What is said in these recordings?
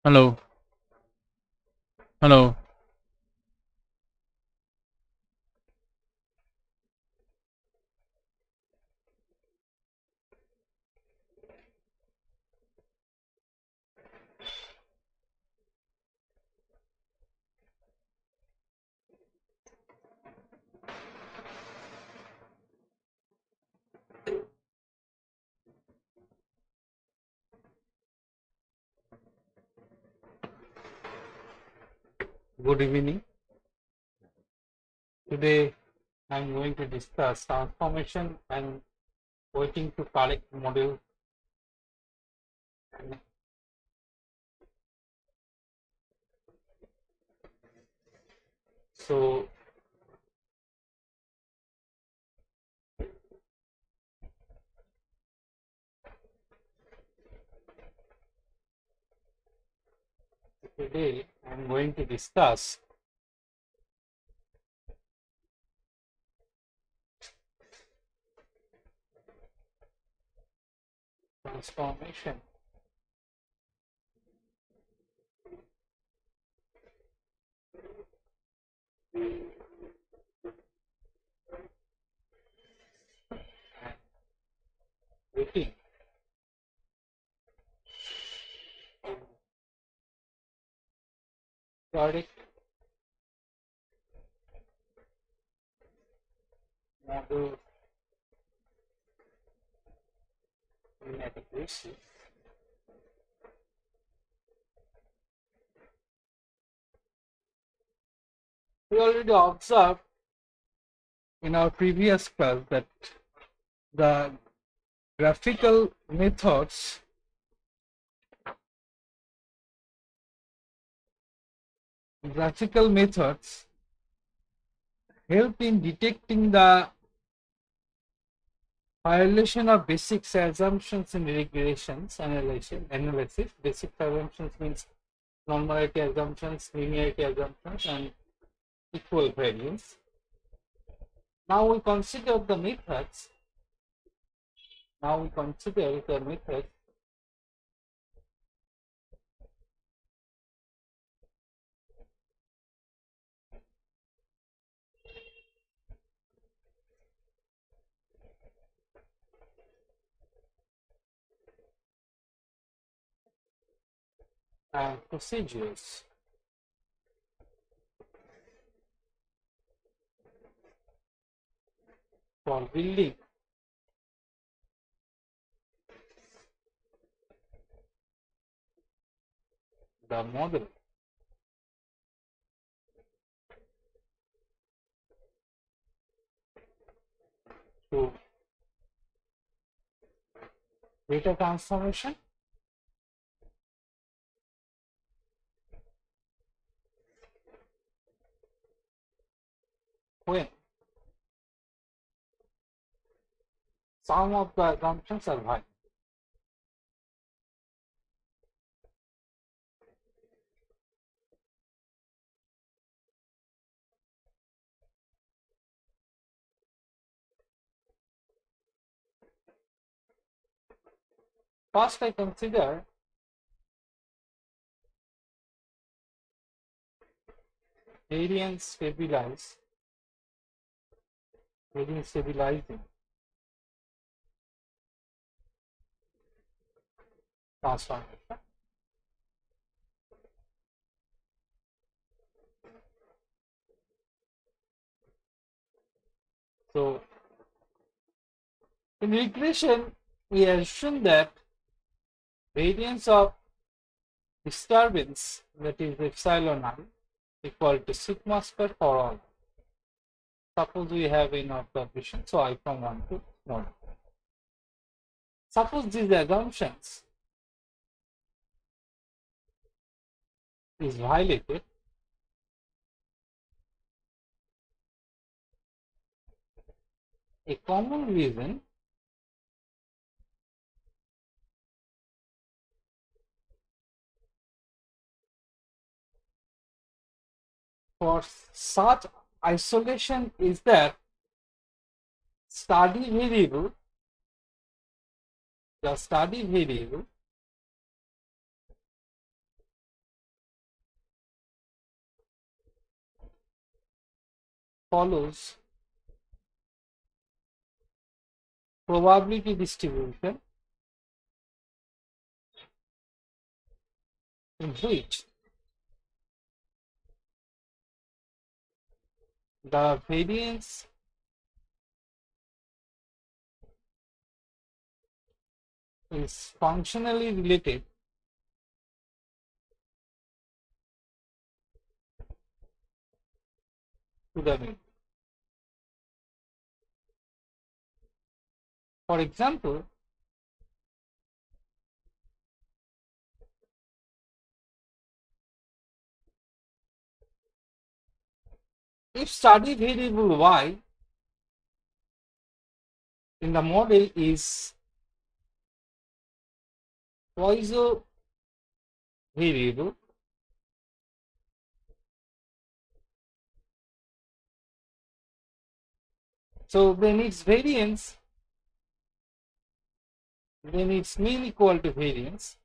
Hello, hello. Good evening. Today I am going to discuss transformation and waiting to correct model. So today I am going to discuss transformation and waiting correct model inadequacy. We already observed in our previous class that the graphical methods graphical methods help in detecting the violation of basic assumptions in regressions analysis. Basic assumptions means normality assumptions, linearity assumptions, and equal variance. Now we consider the methods. And procedures for building the model. So data transformation, when some of the assumptions are high. First, I consider variance stabilizing transformation. So in regression, we assume that variance of disturbance, that is epsilon I, equal to sigma square for all. Suppose we have an observation, so I from 1 to small. Suppose these assumptions is violated, a common reason for such isolation is that study variable, the study variable follows probability distribution in which the variance is functionally related to the mean. For example, if study variable y in the model is Poisson variable, so then its variance, then its mean equal to variance,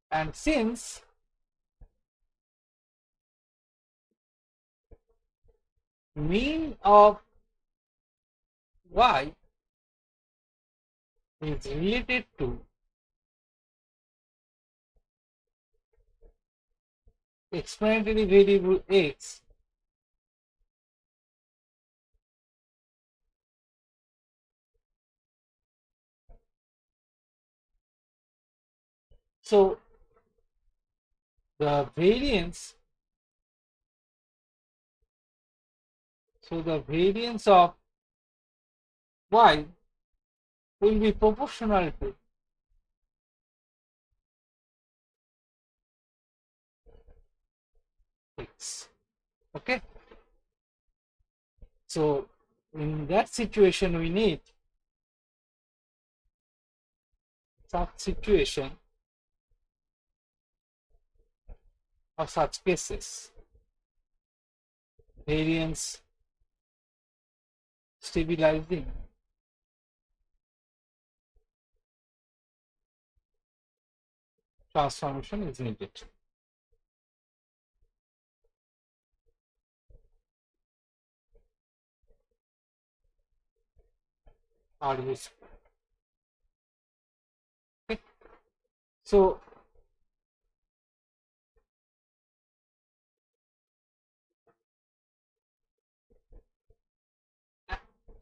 and since mean of y is related to explanatory variable x, so the variance, of y will be proportional to x. Okay, so in that situation we need such situation or such cases, variance stabilizing transformation is needed. Are useful. Okay. So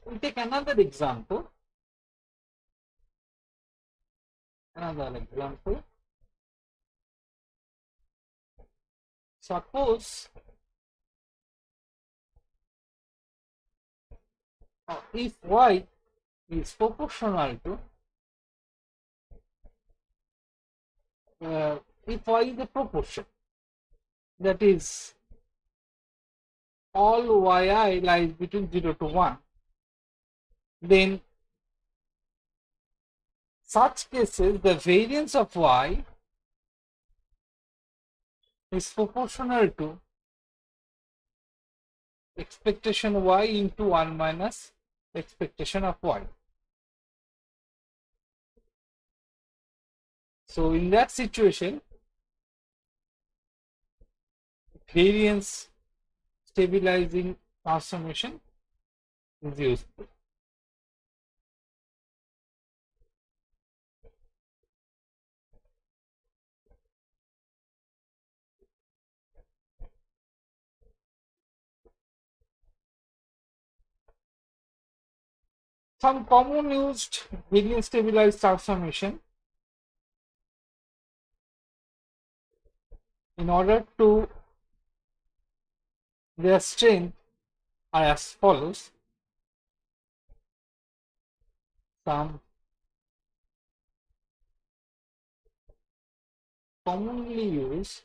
we take another example. Suppose if y is proportional to if y is a proportion, that is all yi lies between 0 to 1, then such cases the variance of y is proportional to expectation y into 1 minus expectation of y. So in that situation, variance stabilizing transformation is useful. Some common used variance stabilized transformation in order to their strength are as follows. Some commonly used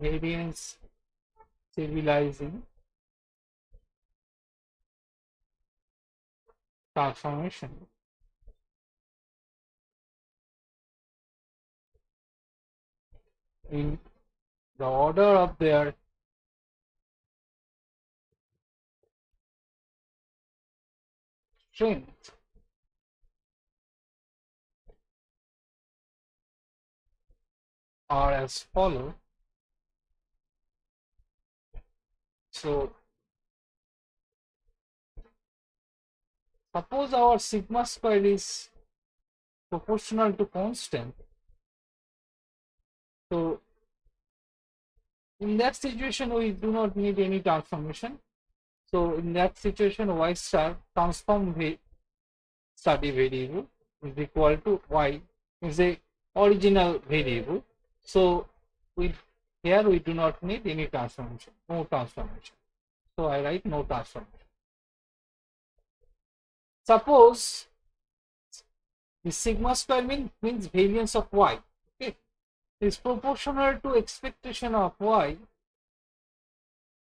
variance stabilizing transformation in the order of their strength are as follow. So suppose our sigma square is proportional to constant. So in that situation, we do not need any transformation. So in that situation, y star transform study variable is equal to y is a original variable. So here we do not need any transformation, no transformation. So I write no transformation. Suppose the sigma square means variance of y. Okay, is proportional to expectation of y.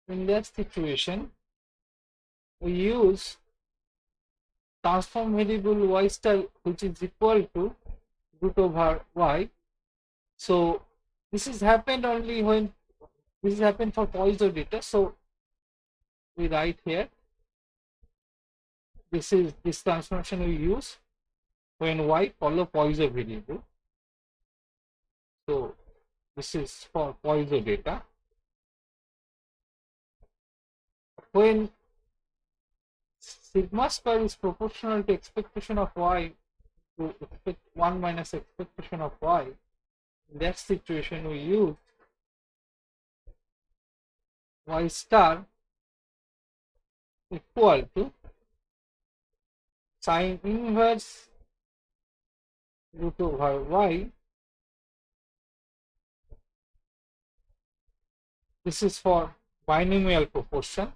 In that situation, we use transform variable y star, which is equal to root over y. So this is happened only when this is happened for Poisson data. So we write here, this is this transformation we use when y follow Poisson variable. So this is for Poisson data. When sigma square is proportional to expectation of y to 1 minus expectation of y, in that situation we use y star equal to sine inverse root over y. This is for binomial proportion.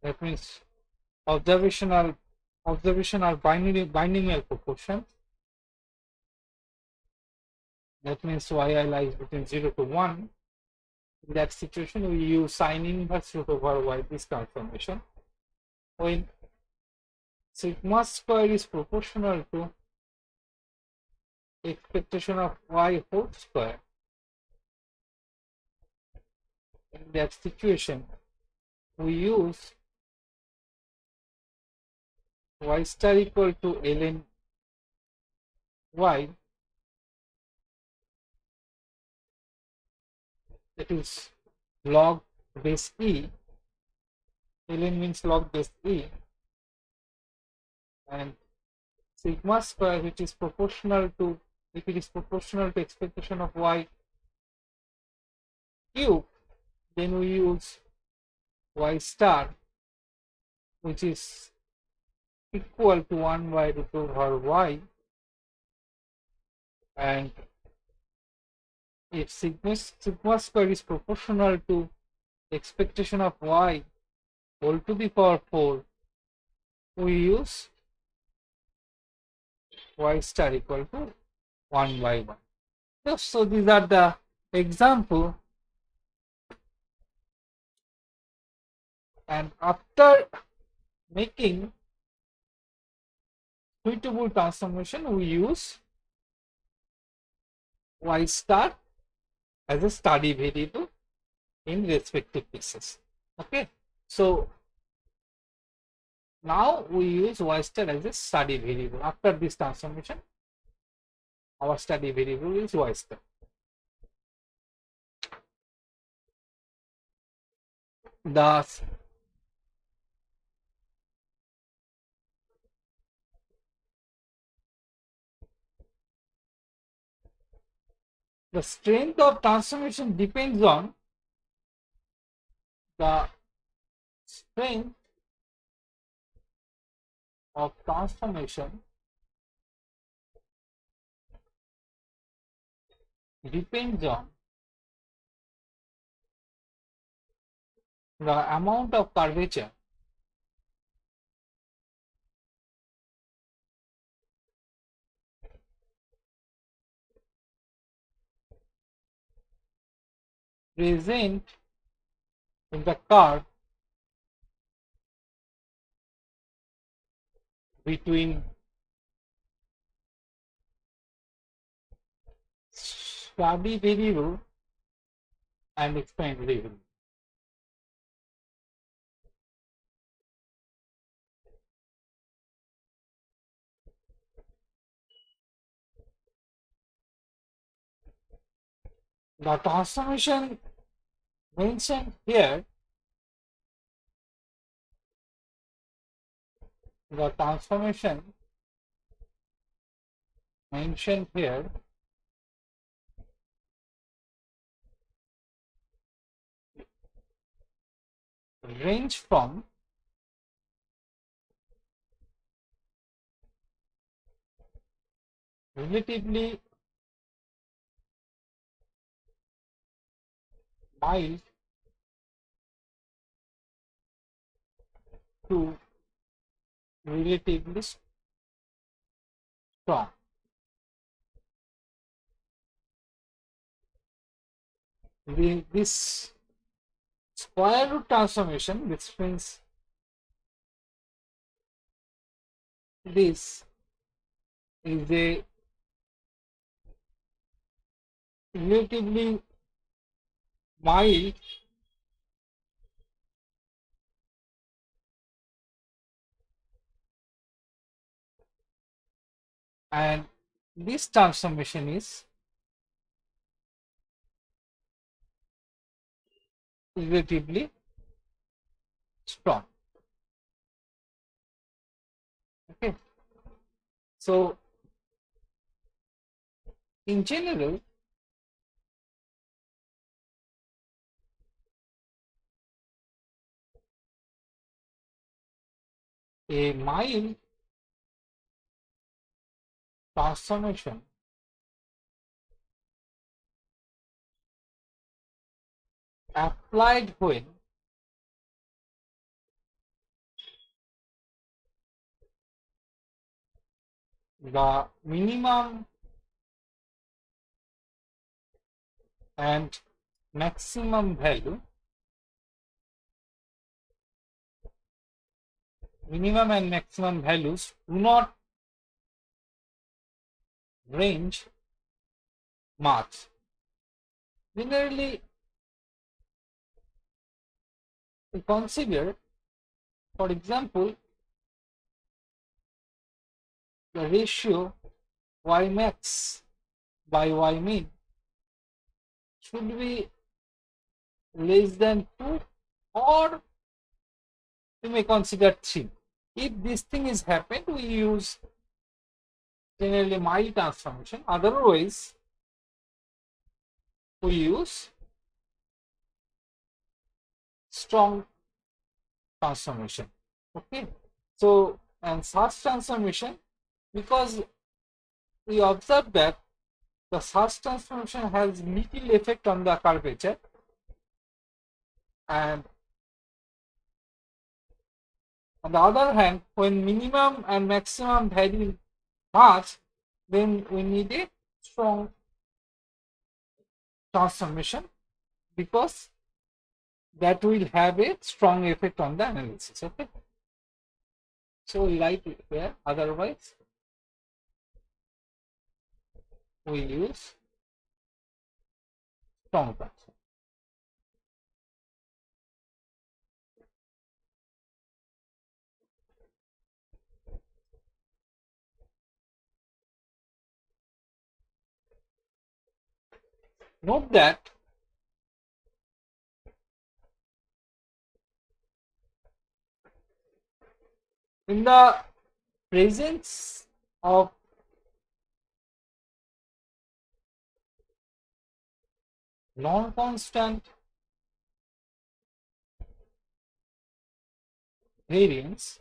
That means observational binomial proportion. That means yi lies between 0 to 1. In that situation, we use sine inverse root over y, this transformation. When sigma square is proportional to expectation of y whole square, in that situation, we use y star equal to ln y, that is log base e. Ln means log base e, and sigma square, which is proportional to, if it is proportional to expectation of y cube, then we use y star, which is equal to 1 by root over y, and if sigma square is proportional to expectation of y whole to the power 4, we use y star equal to 1 by 1. So these are the example, and after making suitable transformation, we use y star as a study variable in respective cases. Okay, so now we use y star as a study variable. After this transformation, our study variable is y star. The strength of transformation depends on the strength of transformation depends on the amount of curvature present in the curve between study variable and expand variable. The transformation mentioned here, the transformation mentioned here range from relatively mild to relatively strong. This square root transformation, which means this is a relatively mild and this transformation is relatively strong. Okay, so in general, a mild transformation applied when the minimum and maximum values do not range much. Generally, we consider, for example, the ratio y max by y min should be less than 2, or you may consider 3. If this thing is happened, we use generally mild transformation. Otherwise, we use strong transformation. Okay, so and such transformation, because we observe that the such transformation has little effect on the curvature, and on the other hand, when minimum and maximum vary much, then we need a strong transformation, because that will have a strong effect on the analysis. Okay, so we write it here. Otherwise, we use strong transformation. Note that in the presence of non-constant variance,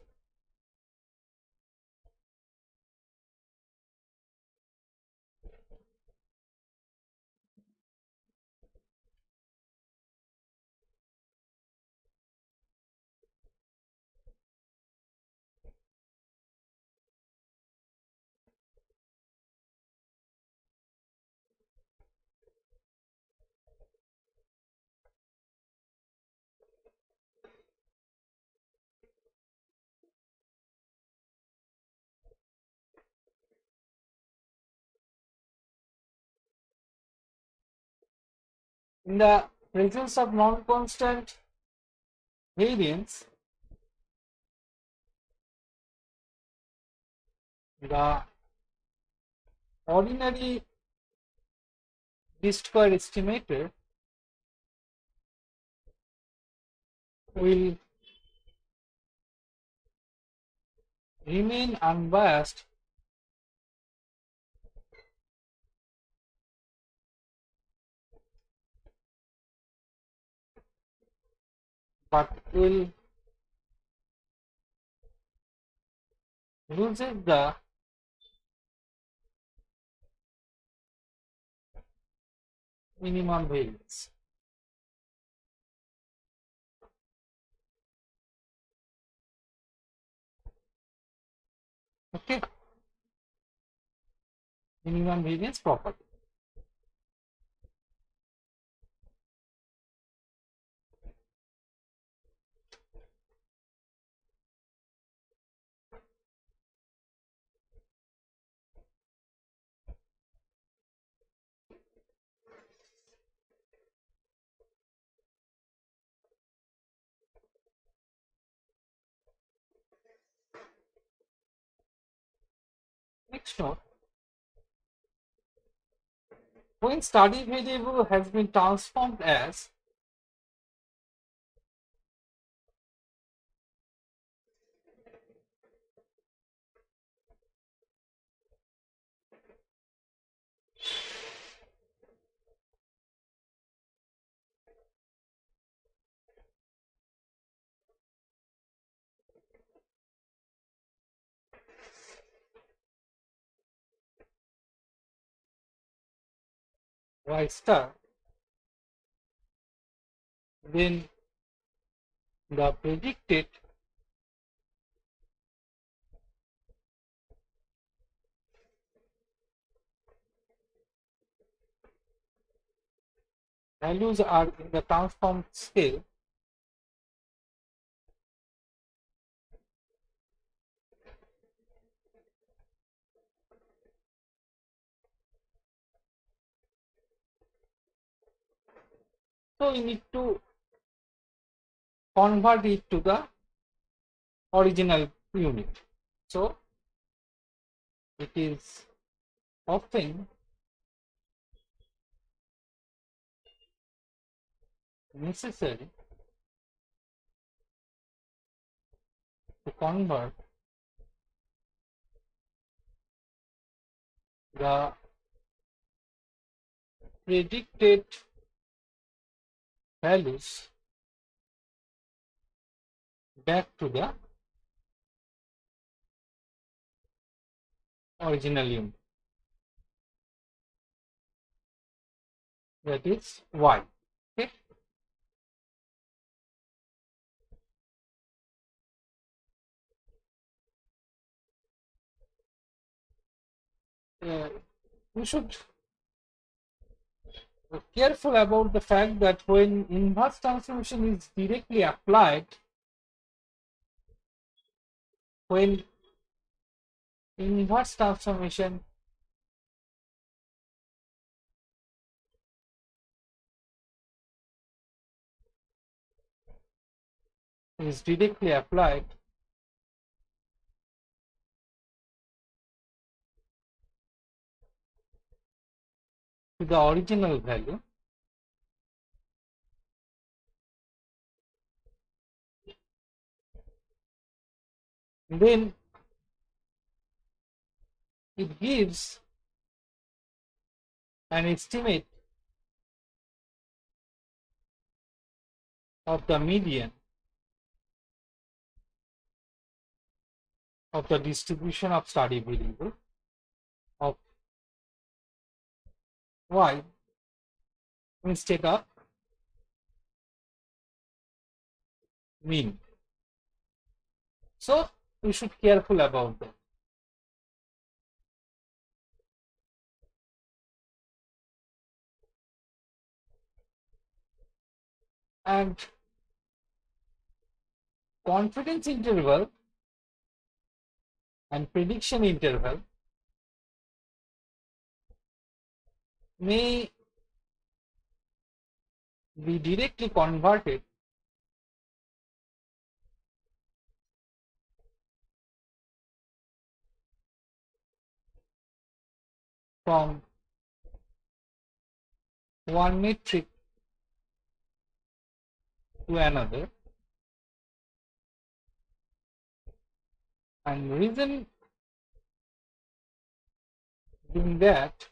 In the presence of non-constant variance, the ordinary least square estimator will remain unbiased but will loses the minimum variance. Okay, minimum variance property. Next note, when study variable has been transformed as y star, then the predicted values are in the transformed scale so we need to convert it to the original unit. So it is often necessary to convert the predicted values back to the original unit, that is y. Okay. We should be careful about the fact that when inverse transformation is directly applied, when inverse transformation is directly applied to the original value, then it gives an estimate of the median of the distribution of study variable of y instead of mean. So we should be careful about that. And confidence interval and prediction interval may we directly converted from one metric to another, and reason being that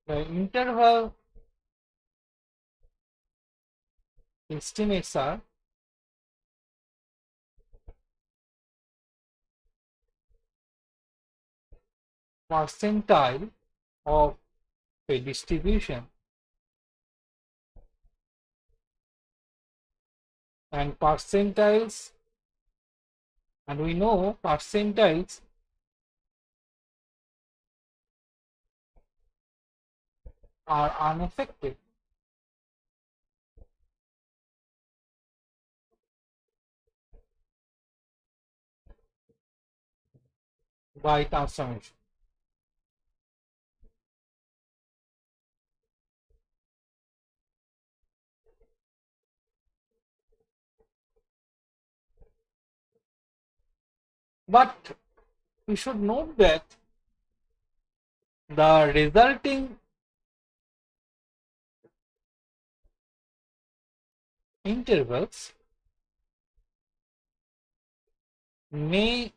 the interval estimates are percentile of a distribution, and percentiles, and we know percentiles are unaffected by transformation. But we should note that the resulting intervals may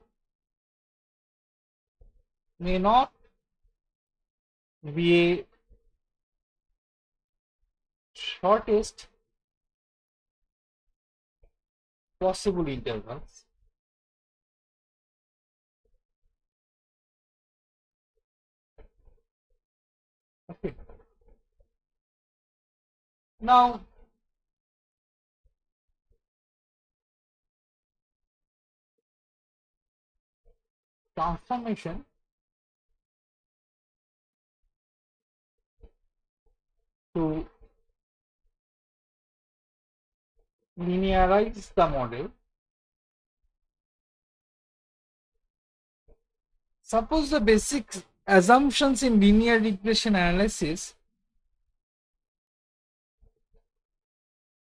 not be a shortest possible intervals. Okay. Now, transformation to linearize the model. Suppose the basic assumptions in linear regression analysis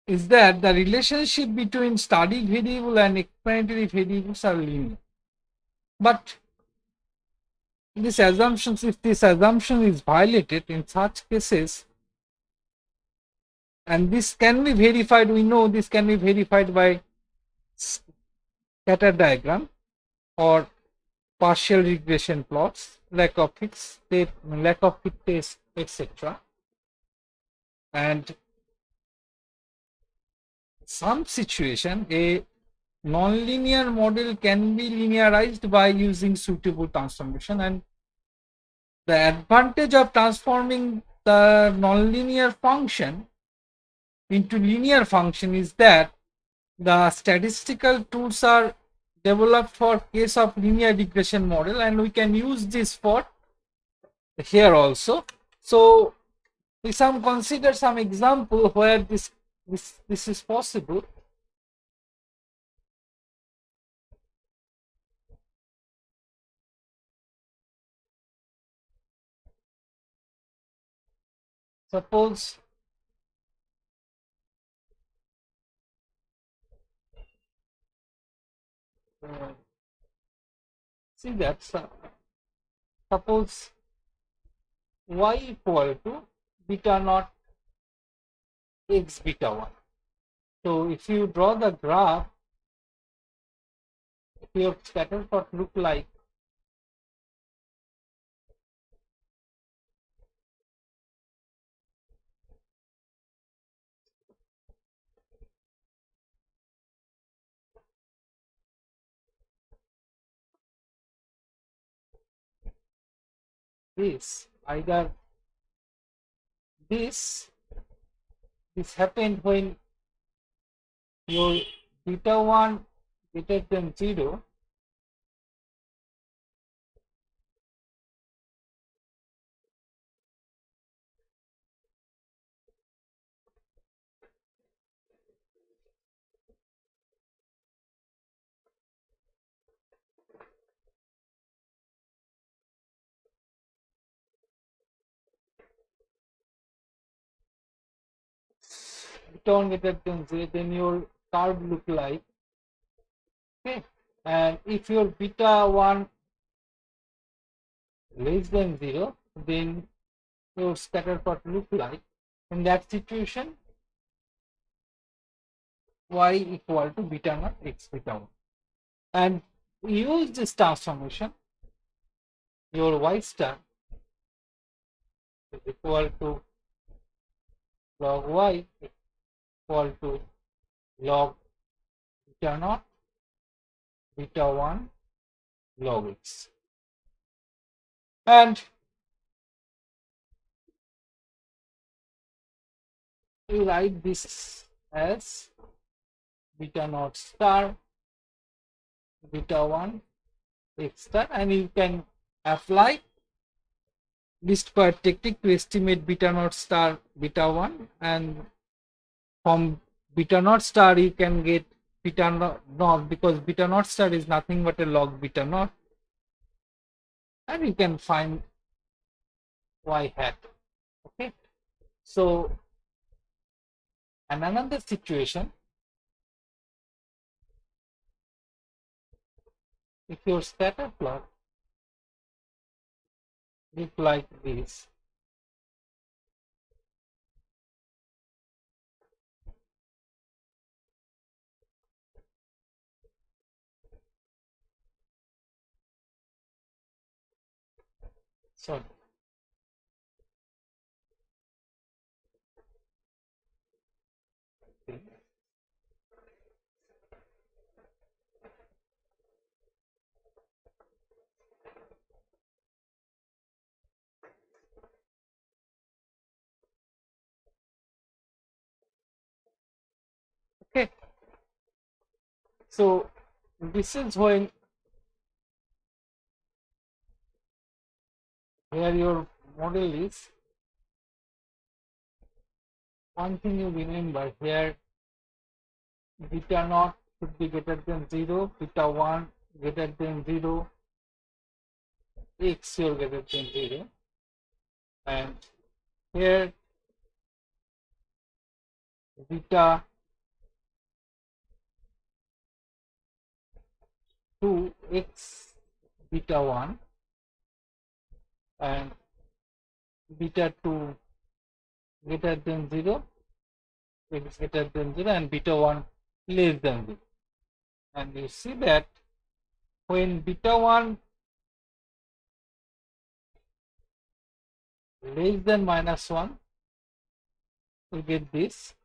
is that the relationship between study variable and explanatory variables are linear. But these assumptions, if this assumption is violated in such cases, and this can be verified, we know this can be verified by scatter diagram or partial regression plots, lack of fit test, etc. And some situation, a nonlinear model can be linearized by using suitable transformation, and the advantage of transforming the nonlinear function into linear function is that the statistical tools are developed for case of linear regression model, and we can use this for here also. So we consider some example where this is possible. Suppose see that suppose y equal to beta naught x beta 1. So if you draw the graph, if your scatter plot look like this, either this happened when your beta 1 greater than 0, beta 1 greater than 0, then your curve look like, okay. And if your beta 1 less than 0, then your scatter plot look like. In that situation, y equal to beta naught x beta 1. And use this transformation, your y star is equal to log y equal to log beta naught beta 1 log x. And you write this as beta naught star beta 1 x star, and you can apply least square technique to estimate beta naught star beta 1, and from beta naught star you can get beta naught, because beta naught star is nothing but a log beta naught, and you can find y hat. Okay, so and another situation, if your scatter plot look like this, sorry, okay. So this is when where your model is. One thing you remember here, beta naught should be greater than 0, beta 1 greater than 0, x here greater than 0, and here beta 2 x beta 1 and beta 2 greater than 0, x greater than 0, and beta 1 less than 0. And you see that when beta 1 less than -1, you get this.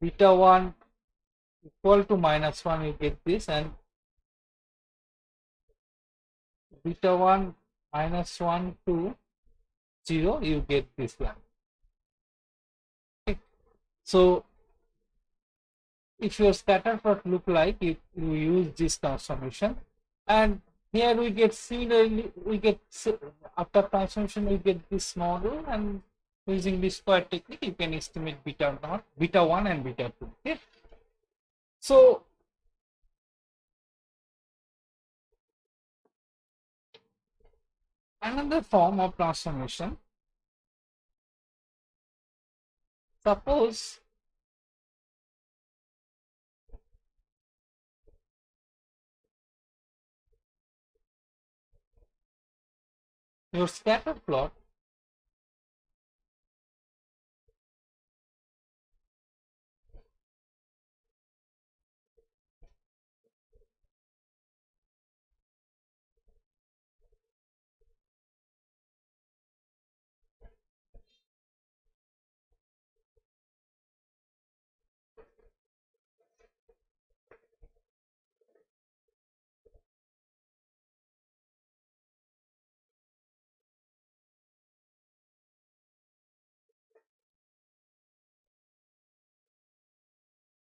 Beta 1 equal to -1, you get this, and beta 1 -1 to 0, you get this one. Okay. So if your scatter plot look like it, you use this transformation, and here we get similarly, we get after transformation we get this model, and using this square technique you can estimate beta naught, beta 1 and beta 2. Okay. So another form of transformation, suppose your scatter plot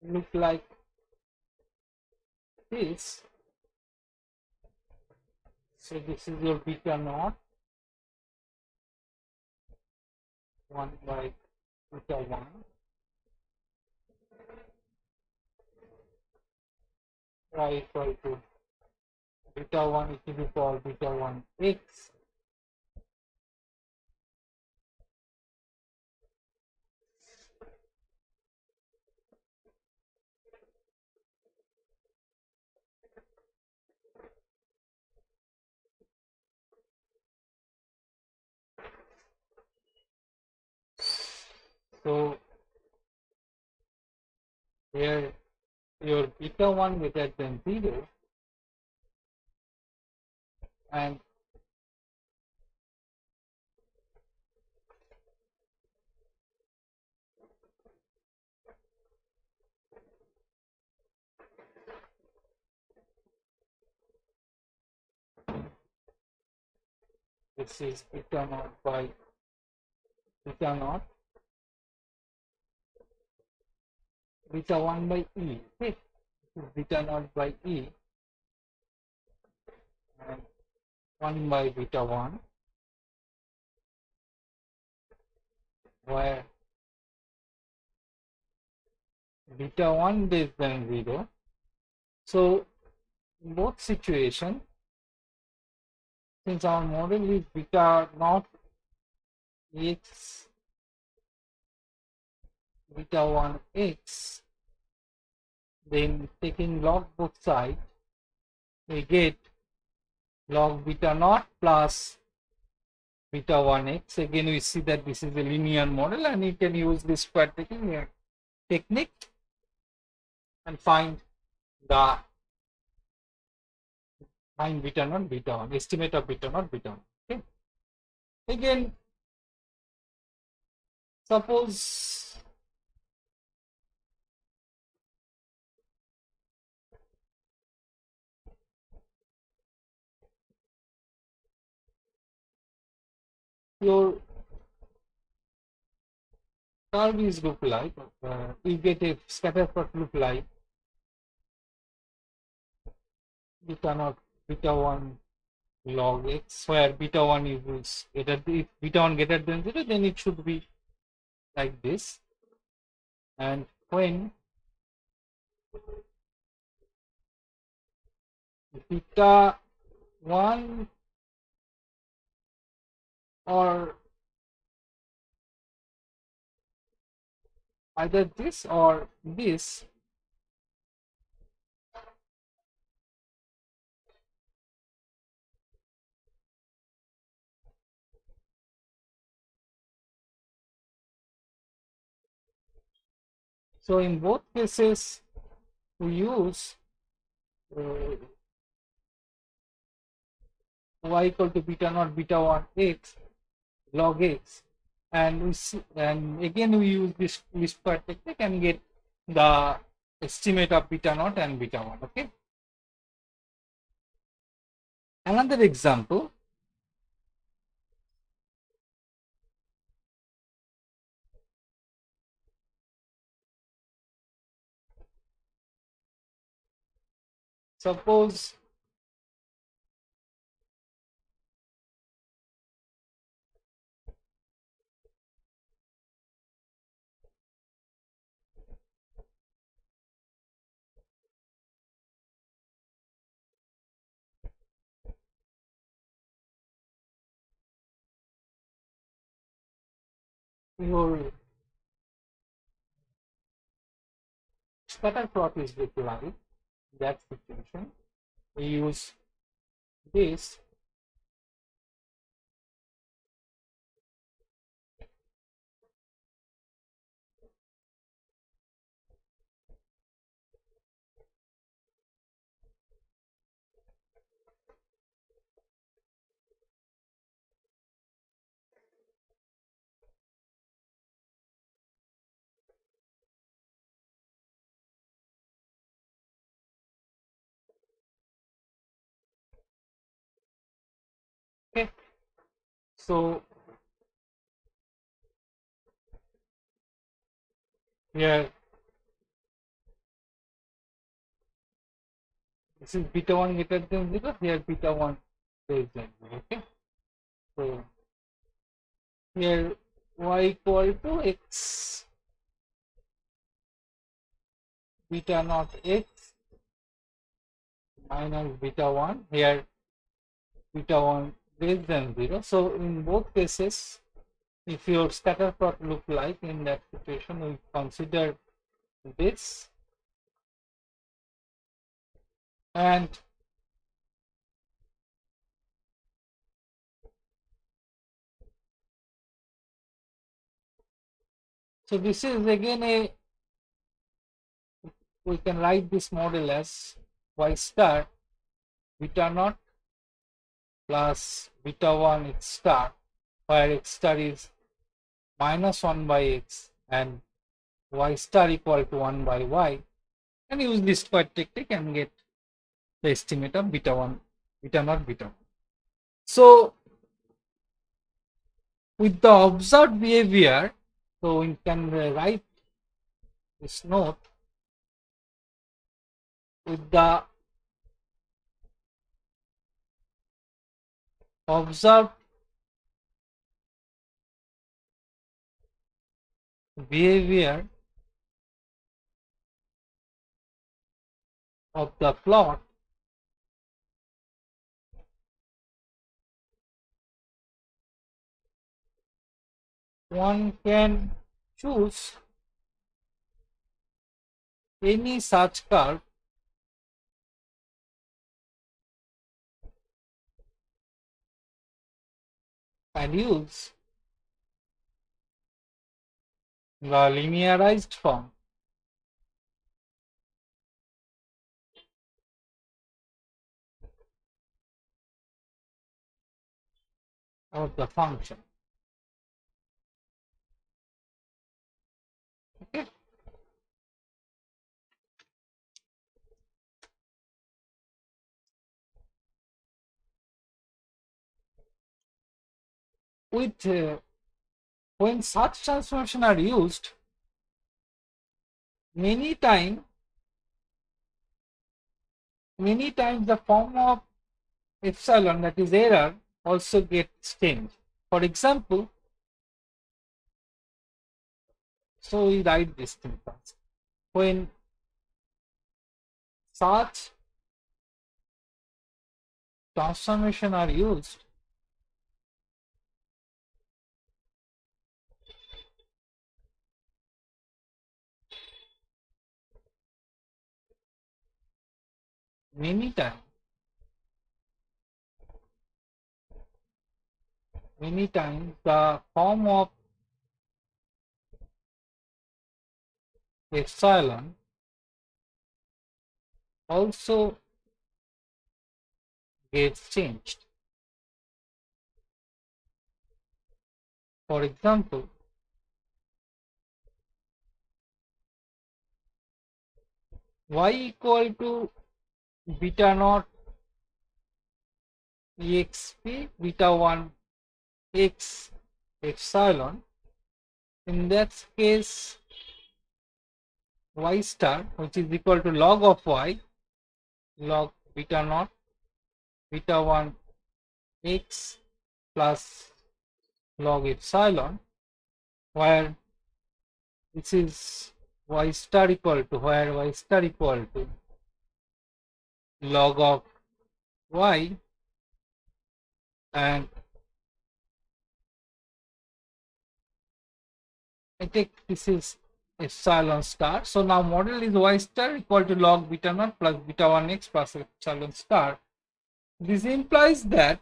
look like this. So this is your beta naught 1 by beta 1 y equal to beta 1 e to the power beta 1 x So here your beta 1 greater than 0 and this is beta naught by beta naught, beta 1 by E. Okay, this is beta naught by E and 1 by beta 1, where beta 1 less than 0. So in both situations, since our model is beta naught x beta 1 x, then taking log both sides, we get log beta naught plus beta 1 x. Again, we see that this is a linear model, and you can use this square taking technique and find beta naught beta 1, estimate of beta naught beta 1. Okay. Again, suppose your curve is look like you get a scatter plot look like beta naught beta 1 log x, where beta 1 is greater, if beta 1 greater than 0, then it should be like this. And when beta 1 or either this or this, so in both cases we use y equal to beta naught beta 1 x log x, and we see, and again we use this least square technique and get the estimate of beta naught and beta 1. Okay. Another example, suppose your scatter plot is look like that situation. We use this okay. So here this is beta 1 greater than 0, here beta 1 less than 0. Okay. So here y equal to x beta naught x minus beta 1, here beta 1 less than 0. So in both cases, if your scatter plot look like in that situation, we consider this, and So this is again we can write this model as y star beta naught plus beta 1 x star, where x star is minus 1 by x and y star equal to 1 by y, and use this square technique and get the estimate of beta 1, beta naught, beta 1. So with the observed behavior, so we can write this note with the observed behavior of the plot, one can choose any such curve and use the linearized form of the function. Okay. With when such transformation are used, many times the form of epsilon, that is error, also gets changed. For example, so we write this thing first. When such transformation are used, many times the form of epsilon also gets changed. For example, y equal to beta naught exp beta 1 x epsilon. In that case, y star, which is equal to log of y, log beta naught beta 1 x plus log epsilon, where this is y star equal to, where y star equal to log of y, and I take this is epsilon star. So now model is y star equal to log beta naught plus beta 1 x plus epsilon star. This implies that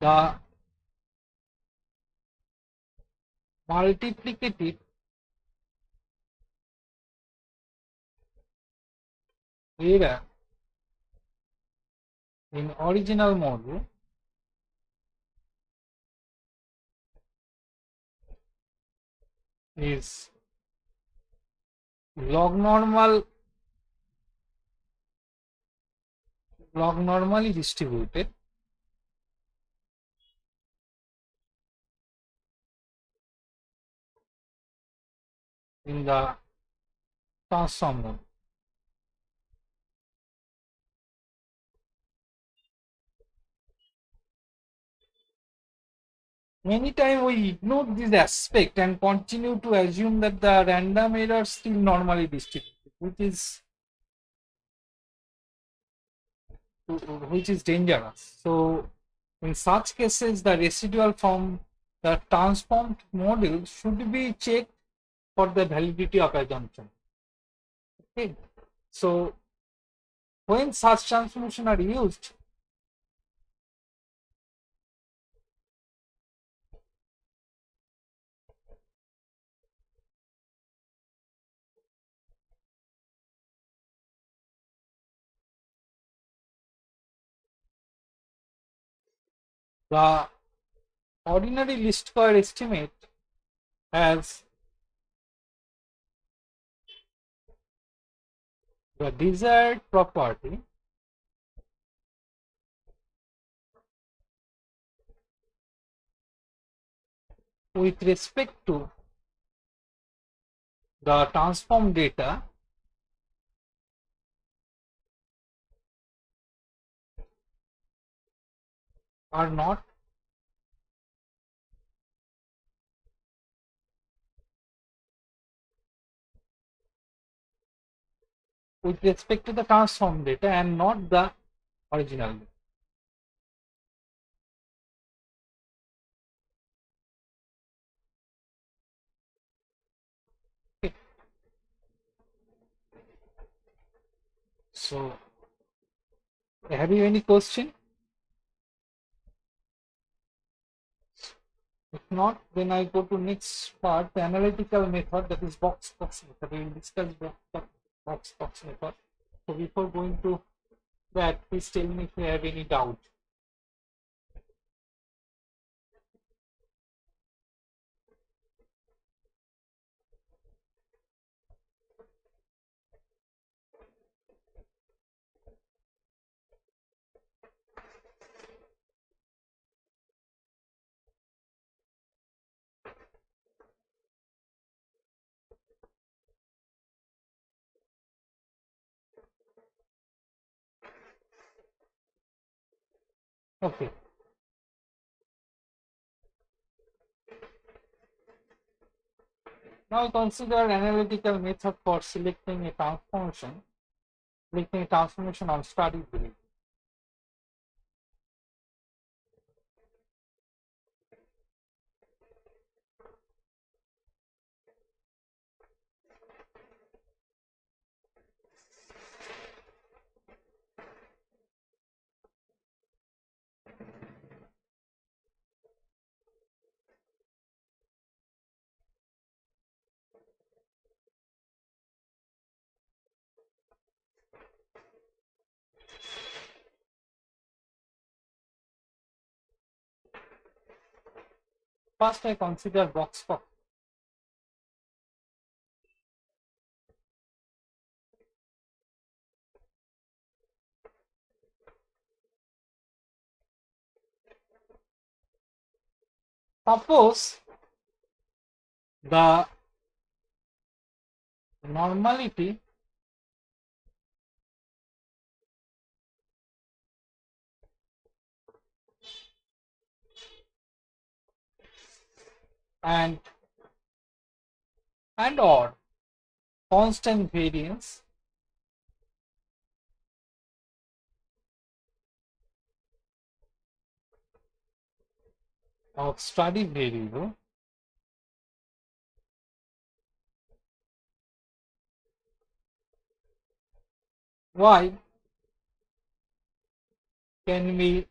the multiplicative error in original model is log normally distributed in the transform mode. Many times we ignore this aspect and continue to assume that the random error still normally distributed, which is dangerous. So In such cases, the residual from the transformed module should be checked for the validity of assumption. Okay. So when such transformation are used, the ordinary least square estimate has the desired property with respect to the transform data are not with respect to the transform data and not the original data. Okay. So have you any question? If not, then I go to next part, the analytical method, that is box method. We will discuss box method. So before going to that, please tell me if you have any doubt. Okay. Now consider analytical method for selecting a transformation on study behavior. First, I consider box. Suppose the normality and or constant variance of study variable y can be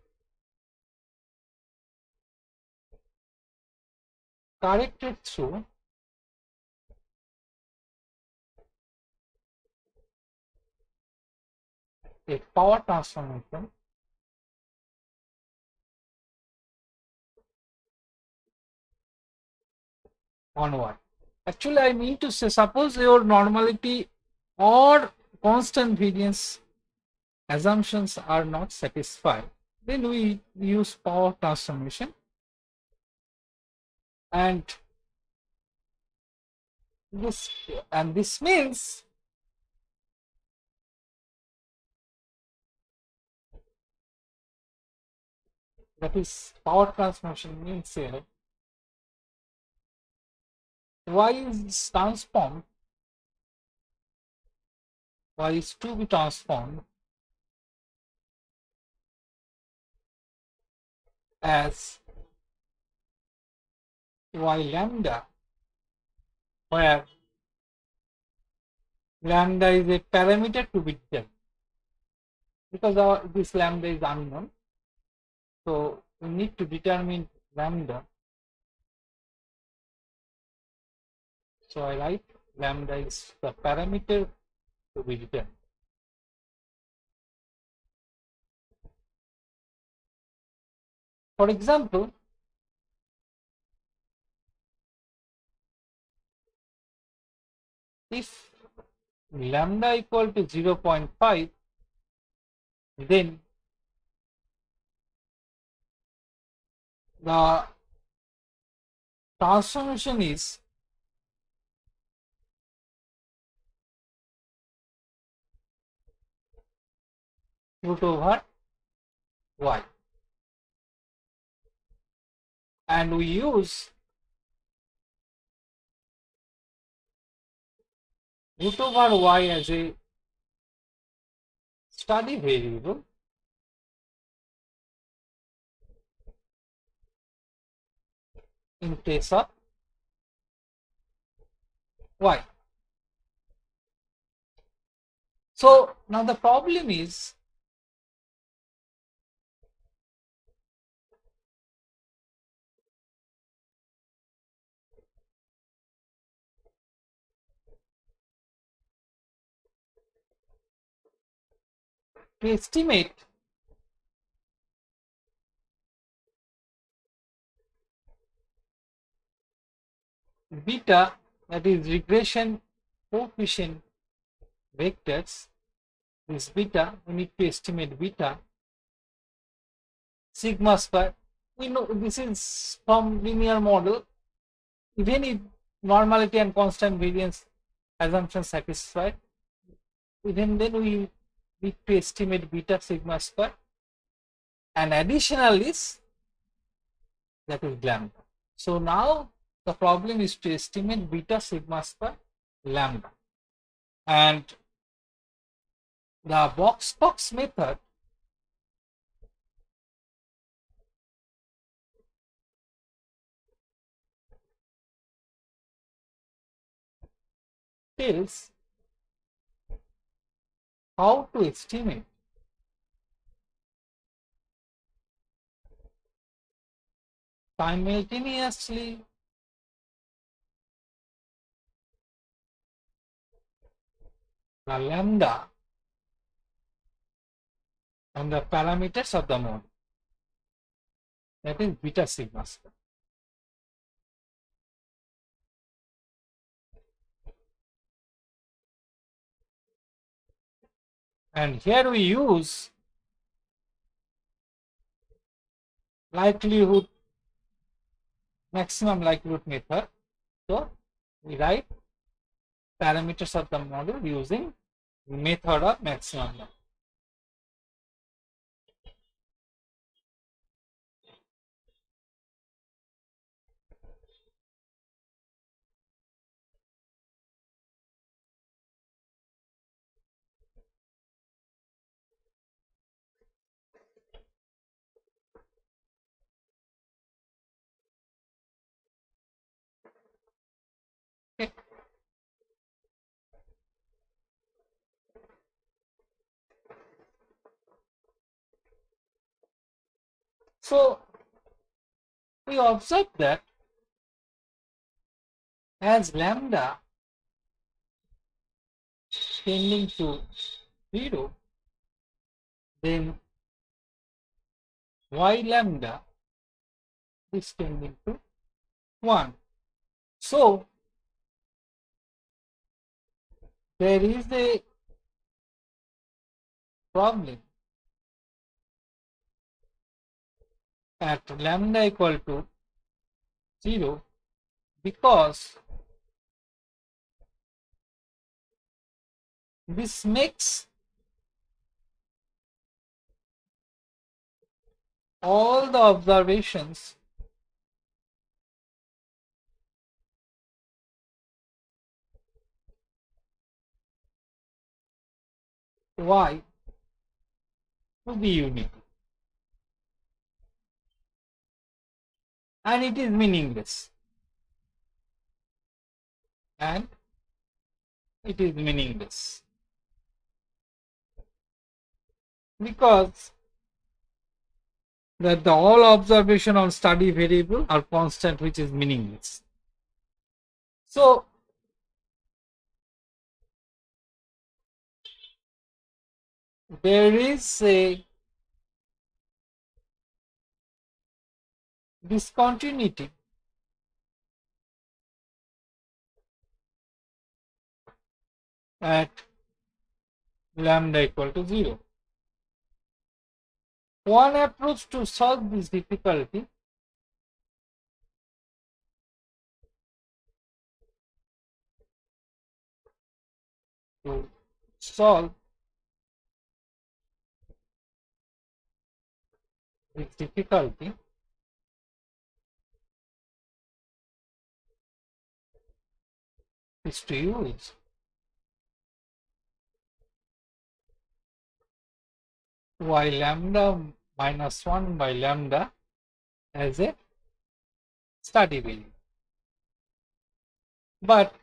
corrected through a power transformation on y. Actually, I mean to say, suppose your normality or constant variance assumptions are not satisfied, then we use power transformation, and this means that is power transformation means here y is transformed, y is to be transformed as y lambda, where lambda is a parameter to be determined, because this lambda is unknown. So we need to determine lambda. So I write lambda is the parameter to be determined. For example, if lambda equal to 0.5, then the transformation is root over y, and we use root over y as a study variable in case of y. So now the problem is to estimate beta, that is regression coefficient vectors, this beta, we need to estimate beta sigma square. We know this is from linear model. Even if normality and constant variance assumption satisfied, even then we need to estimate beta sigma square, and additional is that is lambda. So now the problem is to estimate beta sigma square lambda, and the box method tells how to estimate simultaneously the lambda and the parameters of the model, that is beta sigma square. And here we use likelihood, maximum likelihood method. So we write parameters of the model using method of maximum. Okay. So we observe that as lambda tending to 0, then y lambda is tending to 1. So there is a problem at lambda equal to 0, because this makes all the observations y to be unique. and it is meaningless. And it is meaningless because that the all observation on study variable are constant, which is meaningless. So there is a discontinuity at lambda equal to 0. One approach to solve this difficulty to solve this difficulty is to use y lambda minus 1 by lambda as a study variable. But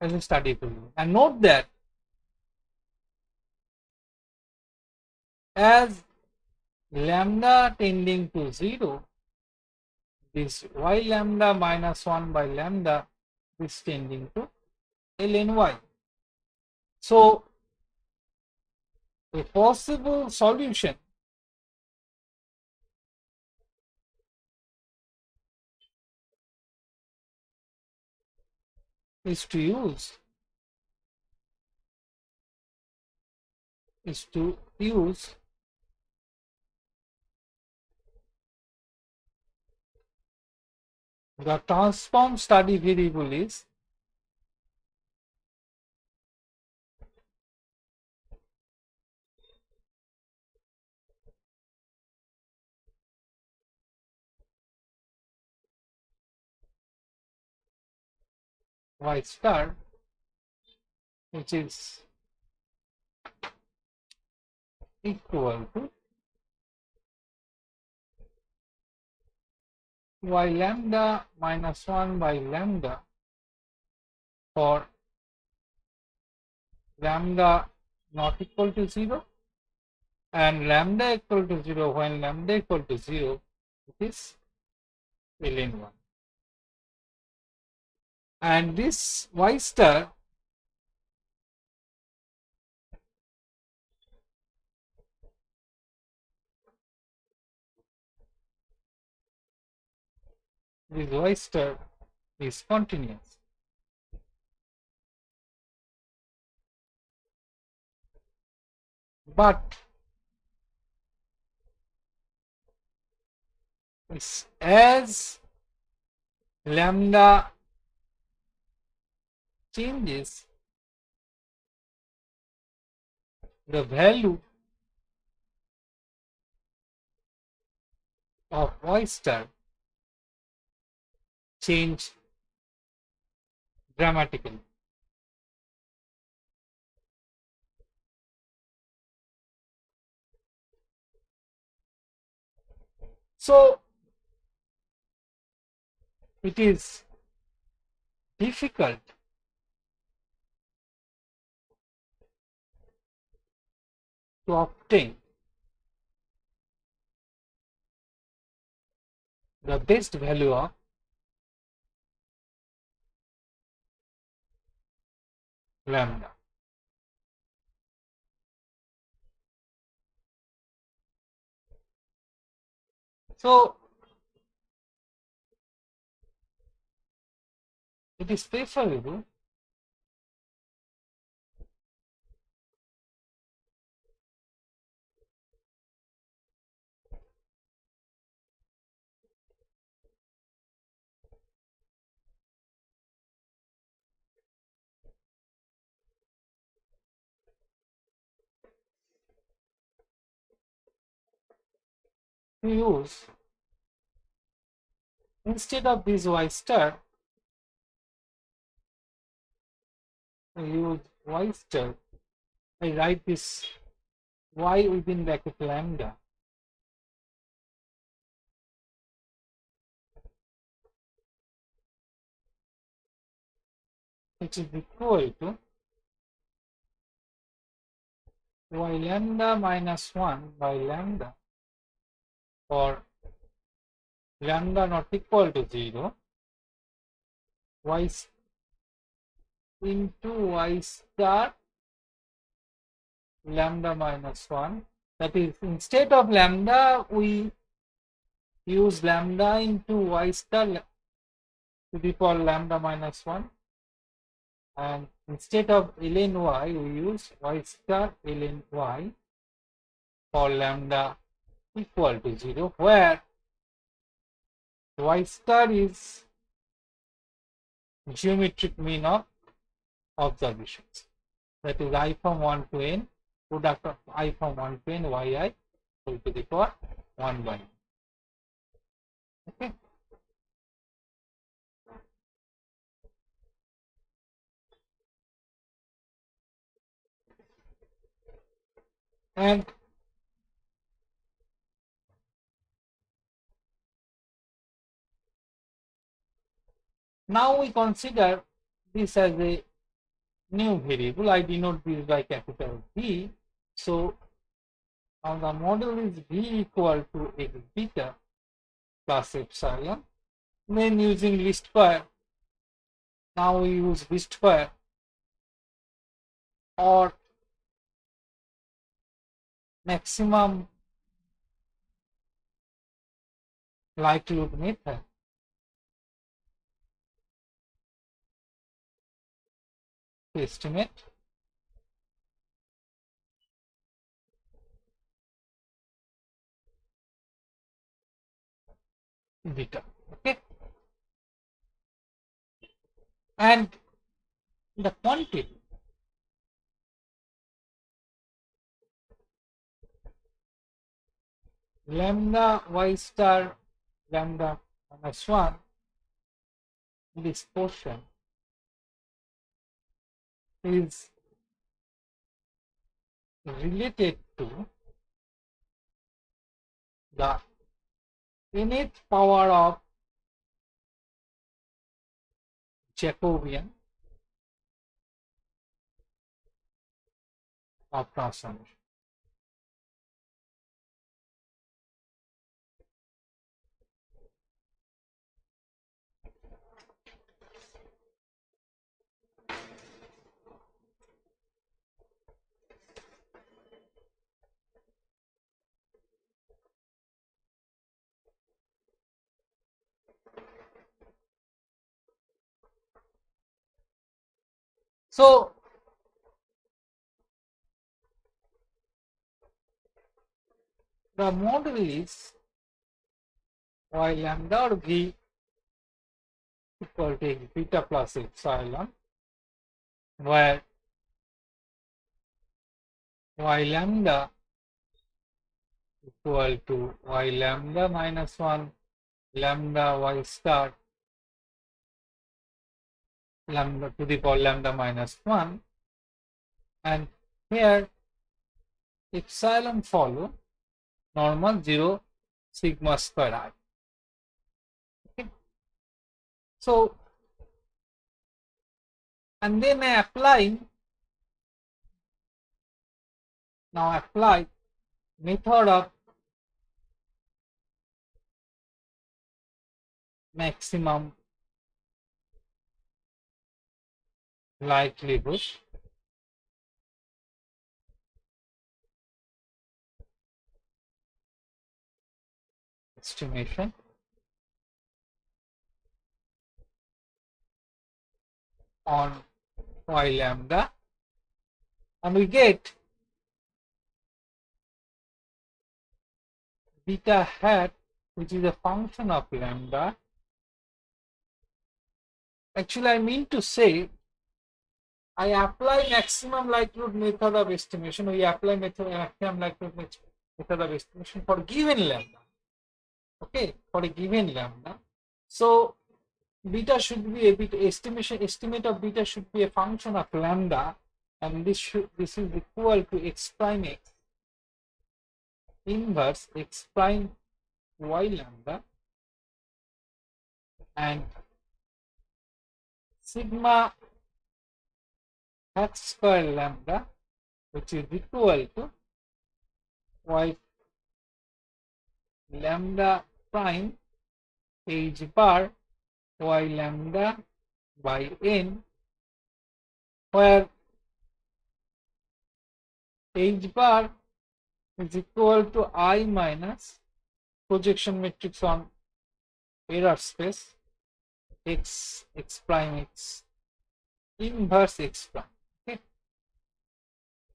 as a study variable. And note that as lambda tending to 0, this y lambda minus 1 by lambda is tending to ln y. So a possible solution is to use the transform study variable is y star, which is equal to y lambda minus 1 by lambda for lambda not equal to 0 and lambda equal to 0 when lambda equal to 0, it is ln 1. And this y star is continuous. But as lambda changes, the value of y star change dramatically. So it is difficult to obtain the best value of lambda. So it is preferable to use, instead of this y star, I use y star. I write this y within bracket lambda which is equal to y lambda minus 1 by lambda for lambda not equal to 0 y into y star lambda minus 1. That is, instead of lambda, we use lambda into y star to the power lambda minus 1. And instead of ln y, we use y star ln y for lambda equal to 0, where y star is geometric mean of observations. That is I from 1 to n, product of I from 1 to n, yi whole to the power 1 by n. Okay. And now we consider this as a new variable. I denote this by capital V. So now the model is V equal to x beta plus epsilon. Then using least square, now we use least square or maximum likelihood method. To estimate beta. Okay. And the quantity lambda y star lambda minus 1, this portion is related to the nth power of Jacobian of transformation. So the model is y lambda or v equal to beta plus epsilon, where y lambda equal to y lambda minus 1 lambda y star lambda to the power lambda minus 1, and here epsilon follow normal 0 sigma square I. Okay. So, and then I apply method of maximum likelihood estimation on y lambda, and we get beta hat, which is a function of lambda. Actually, I mean to say, I apply maximum likelihood method of estimation. We apply maximum likelihood method of estimation for given lambda. Okay, for a given lambda. So beta should be a beta estimate of beta should be a function of lambda, and this is equal to x prime x inverse x prime y lambda, and sigma hat square lambda, which is equal to y lambda prime h bar y lambda by n, where h bar is equal to I minus projection matrix on error space x prime x inverse x prime. Okay,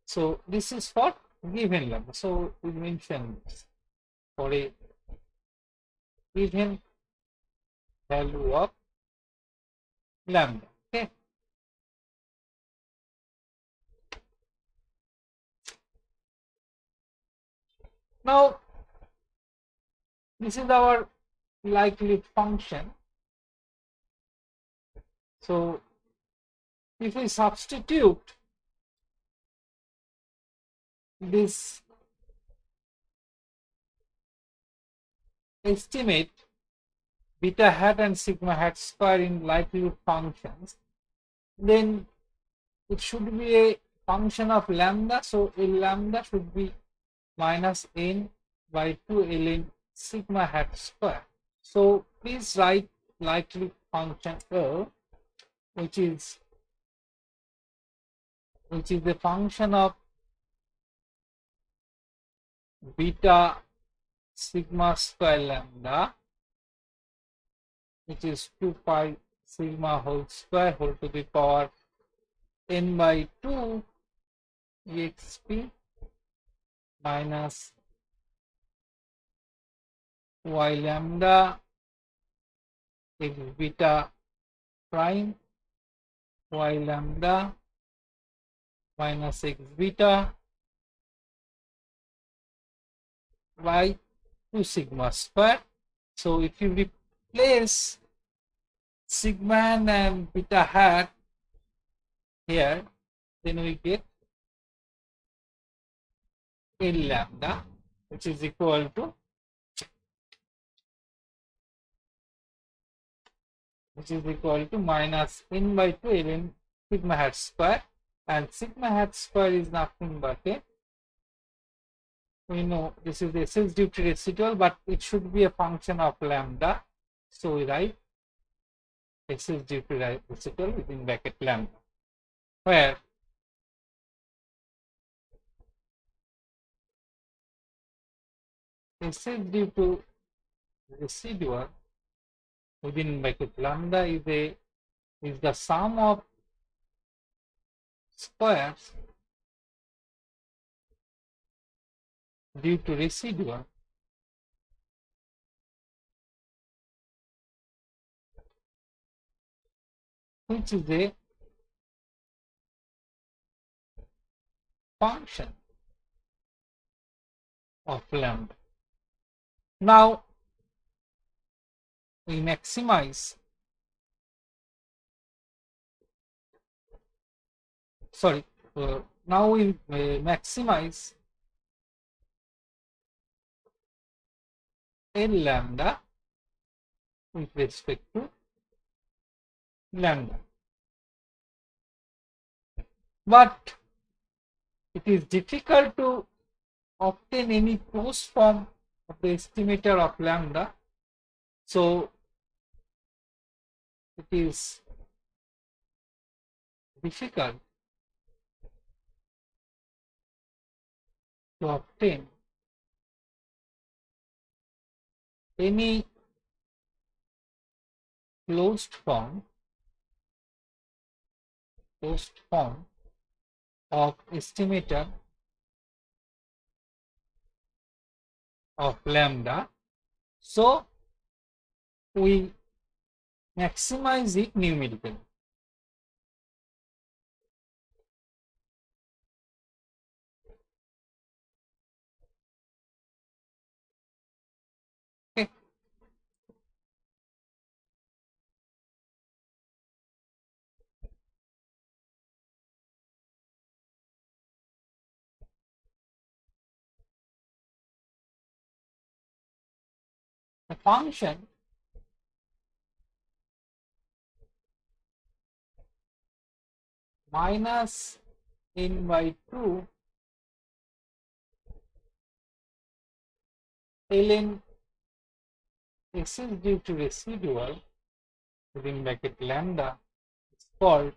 so this is for given lambda. So we mentioned this for a given value of lambda. Okay, now this is our likelihood function. So if we substitute this estimate beta hat and sigma hat square in likelihood functions, then it should be a function of lambda. So a lambda should be minus n by 2 ln sigma hat square. So please write likelihood function L, which is the function of beta sigma square lambda, which is 2 pi sigma whole square whole to the power n by 2 exp minus y lambda x beta prime y lambda minus x beta by 2 sigma square. So if you replace sigma and beta hat here, then we get L lambda, which is equal to minus n by 2 ln sigma hat square, and sigma hat square is nothing but a, we know this is the SS due to residual, but it should be a function of lambda. So we write SS due to residual within bracket lambda, where SS due to residual within bracket lambda is the sum of squares due to residual which is a function of lambda. Now we maximize, now we maximize L lambda with respect to lambda, but it is difficult to obtain any closed form of the estimator of lambda. So it is difficult to obtain any closed form of estimator of lambda. So we maximize it numerically. Okay. The function minus n by 2 ln s is due to residual within bracket lambda is called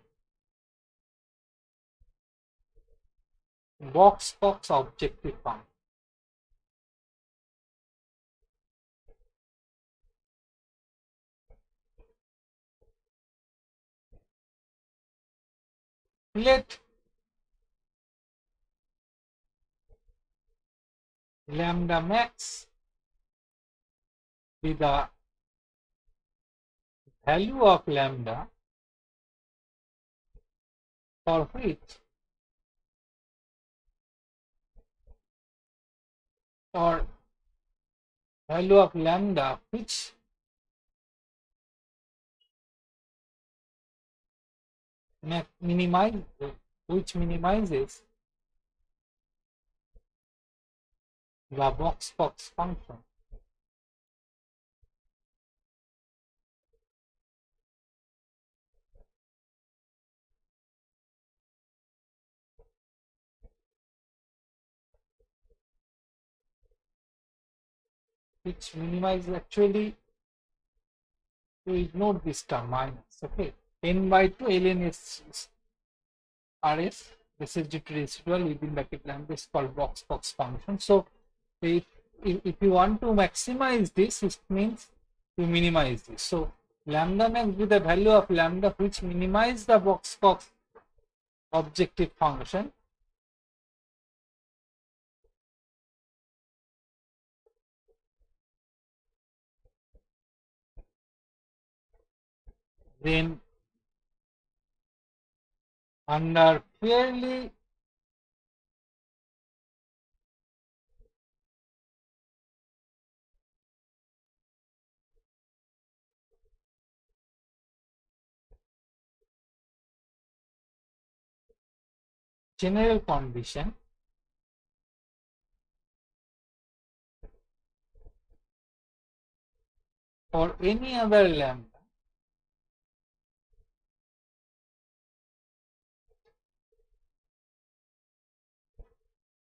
box-Cox objective function. Let lambda max be the value of lambda for which or value of lambda which minimizes the box-Cox function. Which minimizes, actually you ignore this term minus, okay. N by 2 ln s rs, this is due to residual within bracket lambda is called box-Cox function. So if you want to maximize this, it means you minimize this. So lambda max with the value of lambda which minimize the box-Cox objective function, then under fairly general condition, for any other lambda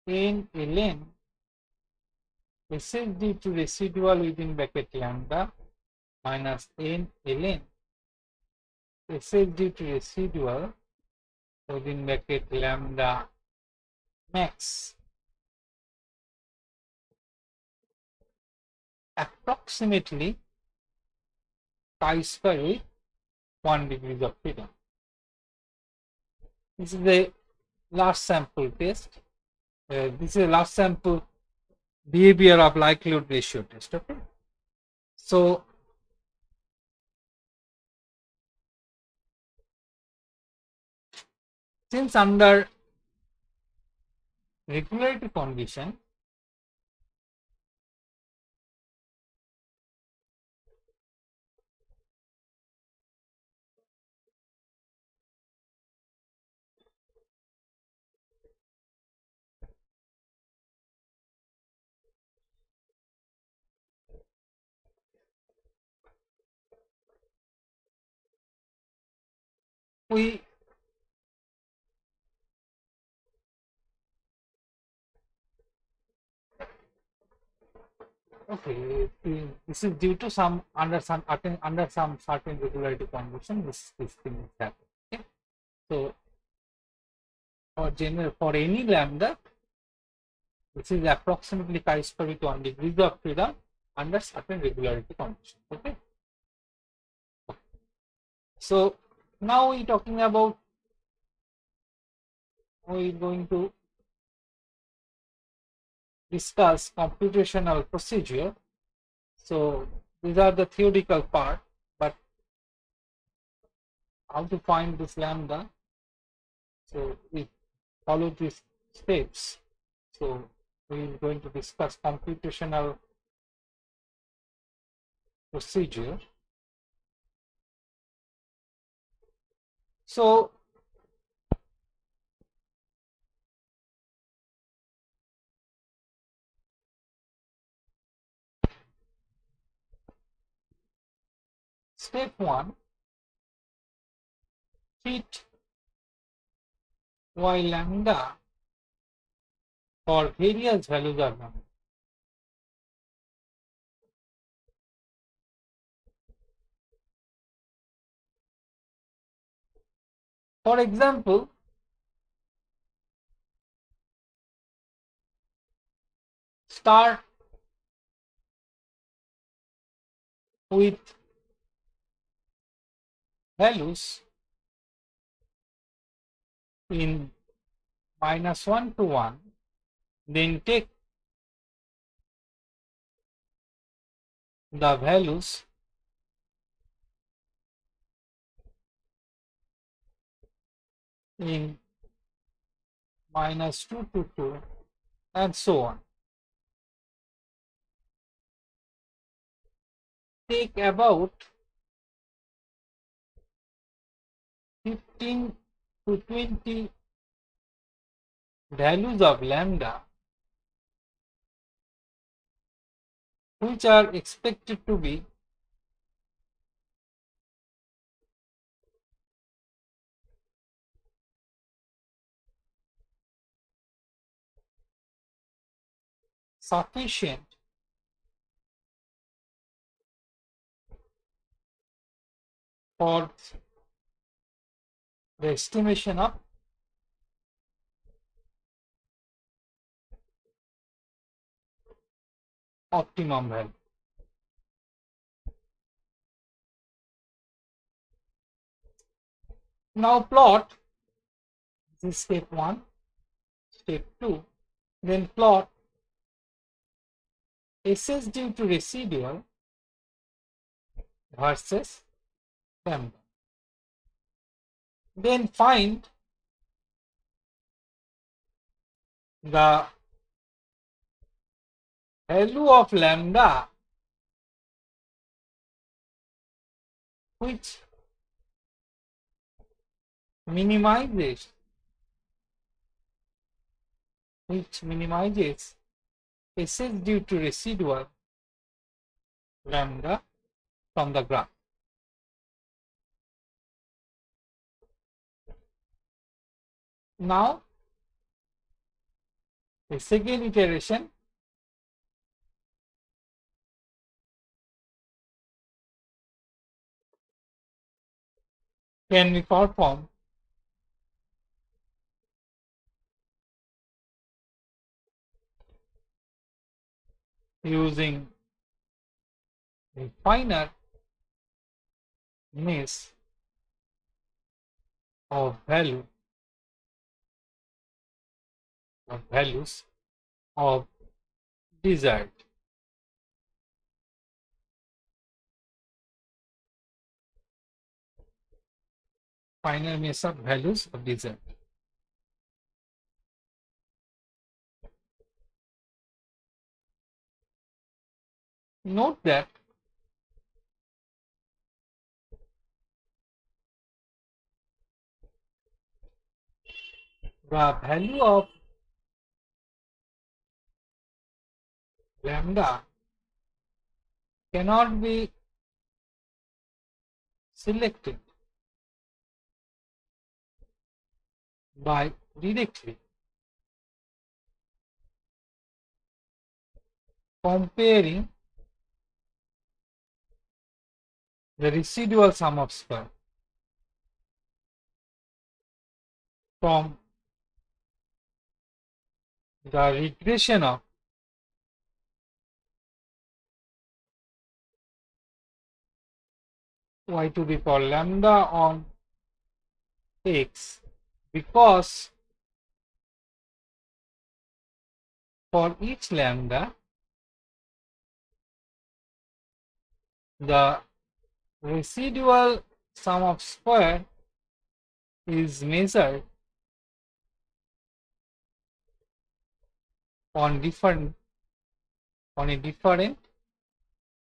n ln s is due to residual within bracket lambda minus n ln s is due to residual within bracket lambda max approximately chi-square with 1 degree of freedom. This is the last sample test. This is the last sample behavior of likelihood ratio test. Okay. So since under regularity condition, we okay, this is due to some under some certain regularity condition. This thing is happening. Okay? So for any lambda, this is approximately chi-square with 1 degree of freedom under certain regularity condition. Okay. So now we're talking about, we're going to discuss computational procedure. So these are the theoretical part, but how to find this lambda? So we follow these steps. So we're going to discuss computational procedure. So step 1, fit while lambda for various values are known. For example, start with values in -1 to 1, then take the values in -2 to 2 and so on. Take about 15 to 20 values of lambda which are expected to be sufficient for the estimation of optimum value. Now plot, this is step 1, step 2, then plot SS due to residual versus lambda. Then find the value of lambda which minimizes SS due to residual lambda from the graph. Now the second iteration can be performed using a finer mesh of values of desired. Finer mesh of values of desired. Note that the value of lambda cannot be selected by directly comparing the residual sum of square from the regression of y to the power lambda on x, because for each lambda the residual sum of square is measured on a different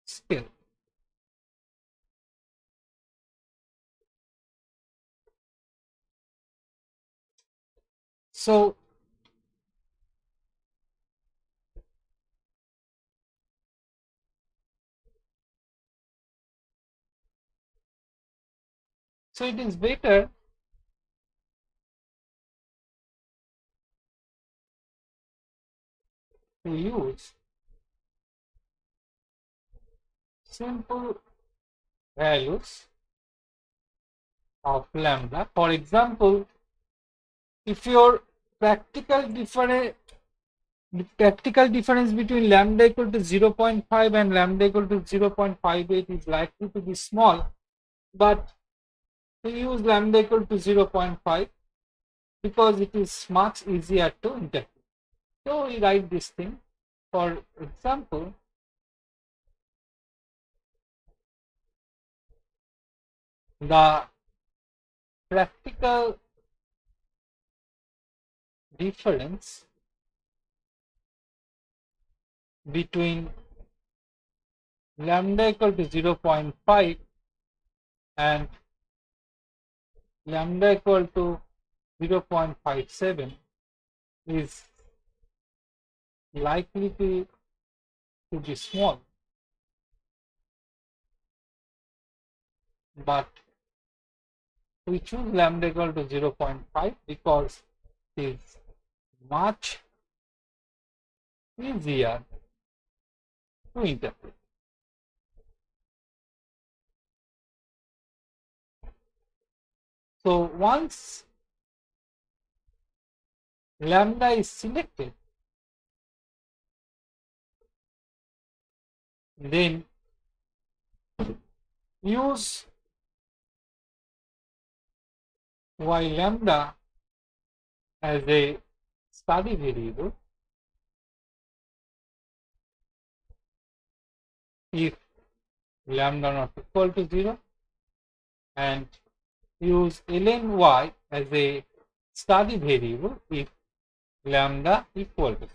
scale. So it is better to use simple values of lambda. For example, if your practical difference between lambda equal to 0.5 and lambda equal to 0.58 is likely to be small, but we use lambda equal to 0.5 because it is much easier to interpret. So we write this thing. For example, the practical difference between lambda equal to 0.5 and lambda equal to 0.57 is likely to be small, but we choose lambda equal to 0.5 because it is much easier to interpret. So once lambda is selected, then use y lambda as a study variable if lambda not equal to 0, and use ln y as a study variable if lambda equal to 0.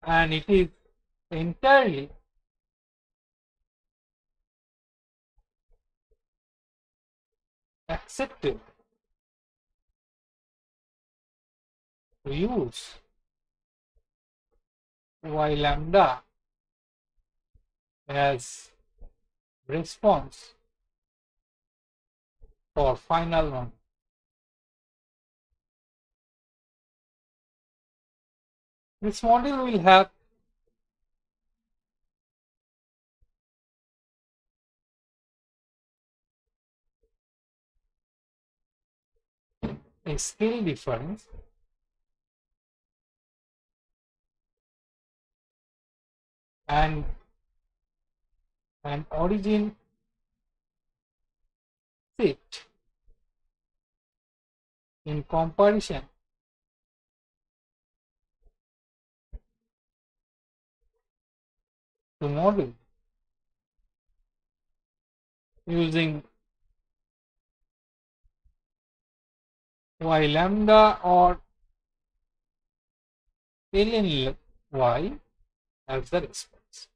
And it is entirely accepted to use y lambda as response for final one. This module will have a scale difference and an origin shift in comparison to model using y lambda or ln y as the response.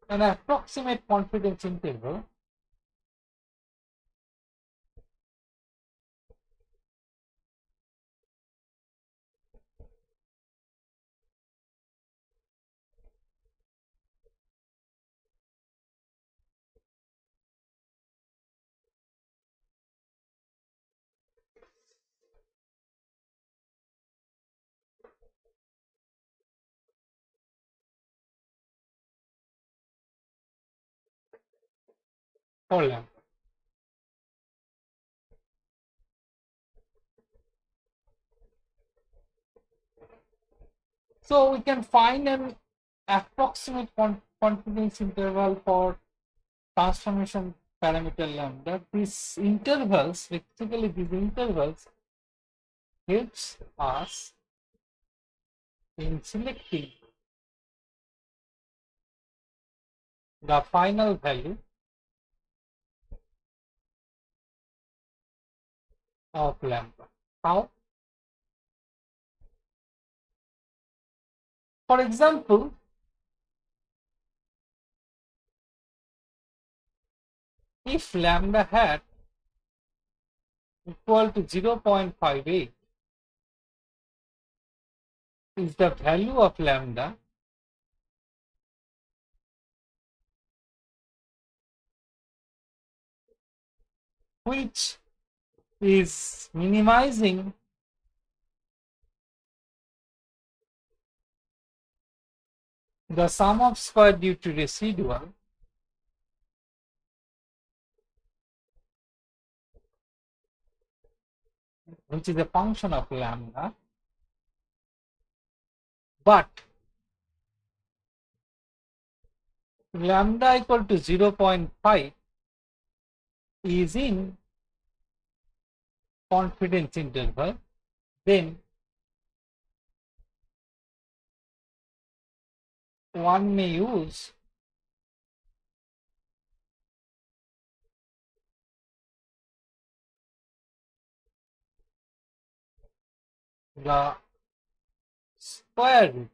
An approximate confidence interval for lambda. So we can find an approximate confidence interval for transformation parameter lambda. These intervals, basically these intervals, helps us in selecting the final value of lambda. How? For example, if lambda hat equal to 0.58 is the value of lambda which is minimizing the sum of square due to residual, which is a function of lambda, but lambda equal to 0.5 is in confidence interval, then one may use the square root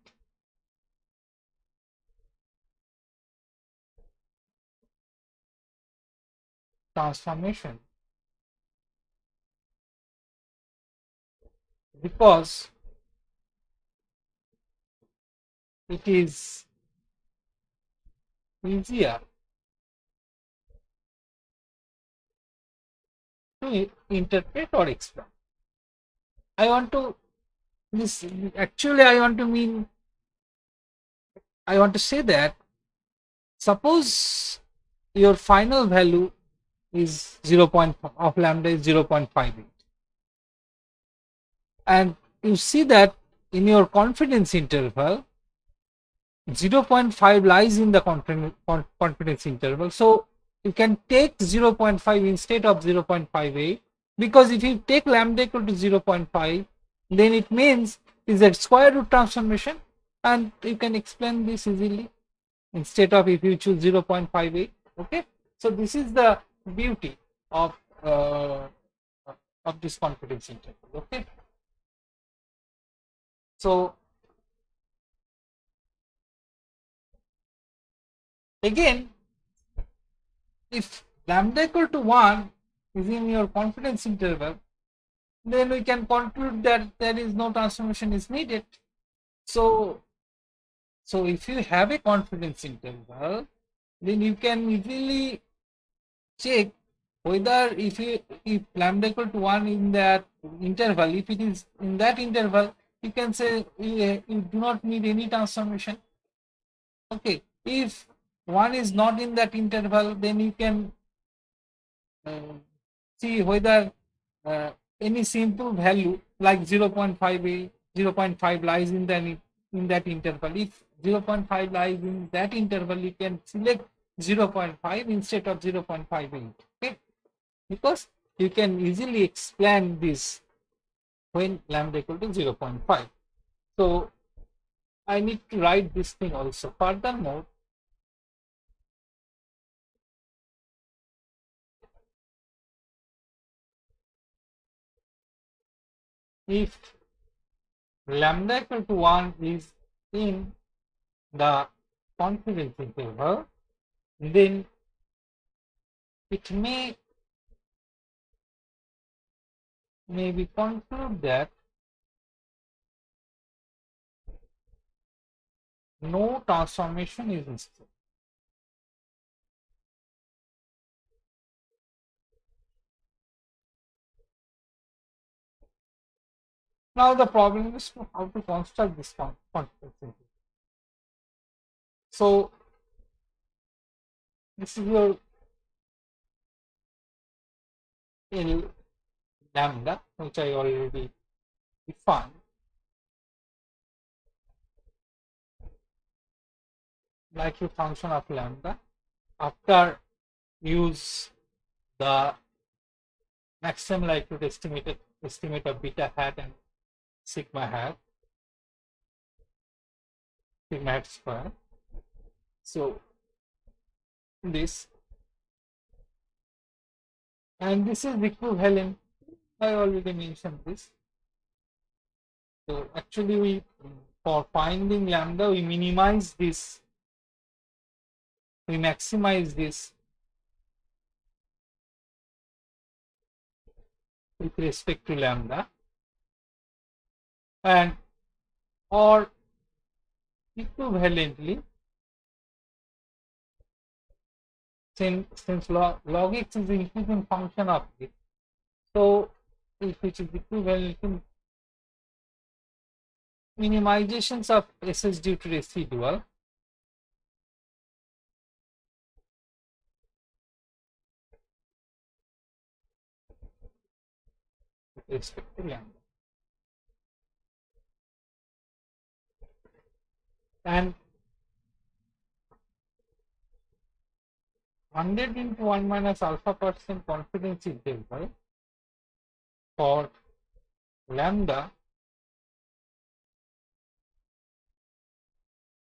transformation, because it is easier to interpret or explain. I want to this actually I want to say that suppose your final value is 0.5 of lambda is 0.58, and you see that in your confidence interval 0.5 lies in the confidence interval, so you can take 0.5 instead of 0.58, because if you take lambda equal to 0.5, then it means it's a square root transformation, and you can explain this easily instead of if you choose 0.58. Okay, so this is the beauty of this confidence interval. Okay, so again, if lambda equal to 1 is in your confidence interval, then we can conclude that there is no transformation is needed. So if you have a confidence interval, then you can easily check whether if lambda equal to 1 in that interval, if it is in that interval, you can say you do not need any transformation. Okay, if 1 is not in that interval, then you can see whether any simple value like 0.5 0.5 lies in that interval. If 0.5 lies in that interval, you can select 0.5 instead of 0.58. Okay, because you can easily explain this when lambda equal to 0.5. So I need to write this thing also. Furthermore, if lambda equal to 1 is in the confidence interval, then it may be conclude that no transformation is necessary. Now the problem is how to construct this confidence interval. So this is your L lambda, which I already defined, like a function of lambda. After use the maximum likelihood estimate of beta hat and sigma hat square. So this, and this is equivalent. I already mentioned this. So actually we for finding lambda, we minimize this, we maximize this with respect to lambda, and or equivalently, since log x is the increasing function of it, so which is equivalent to minimizations of SS due to residual with respect to lambda. And 100 into 1 minus alpha % confidence interval for lambda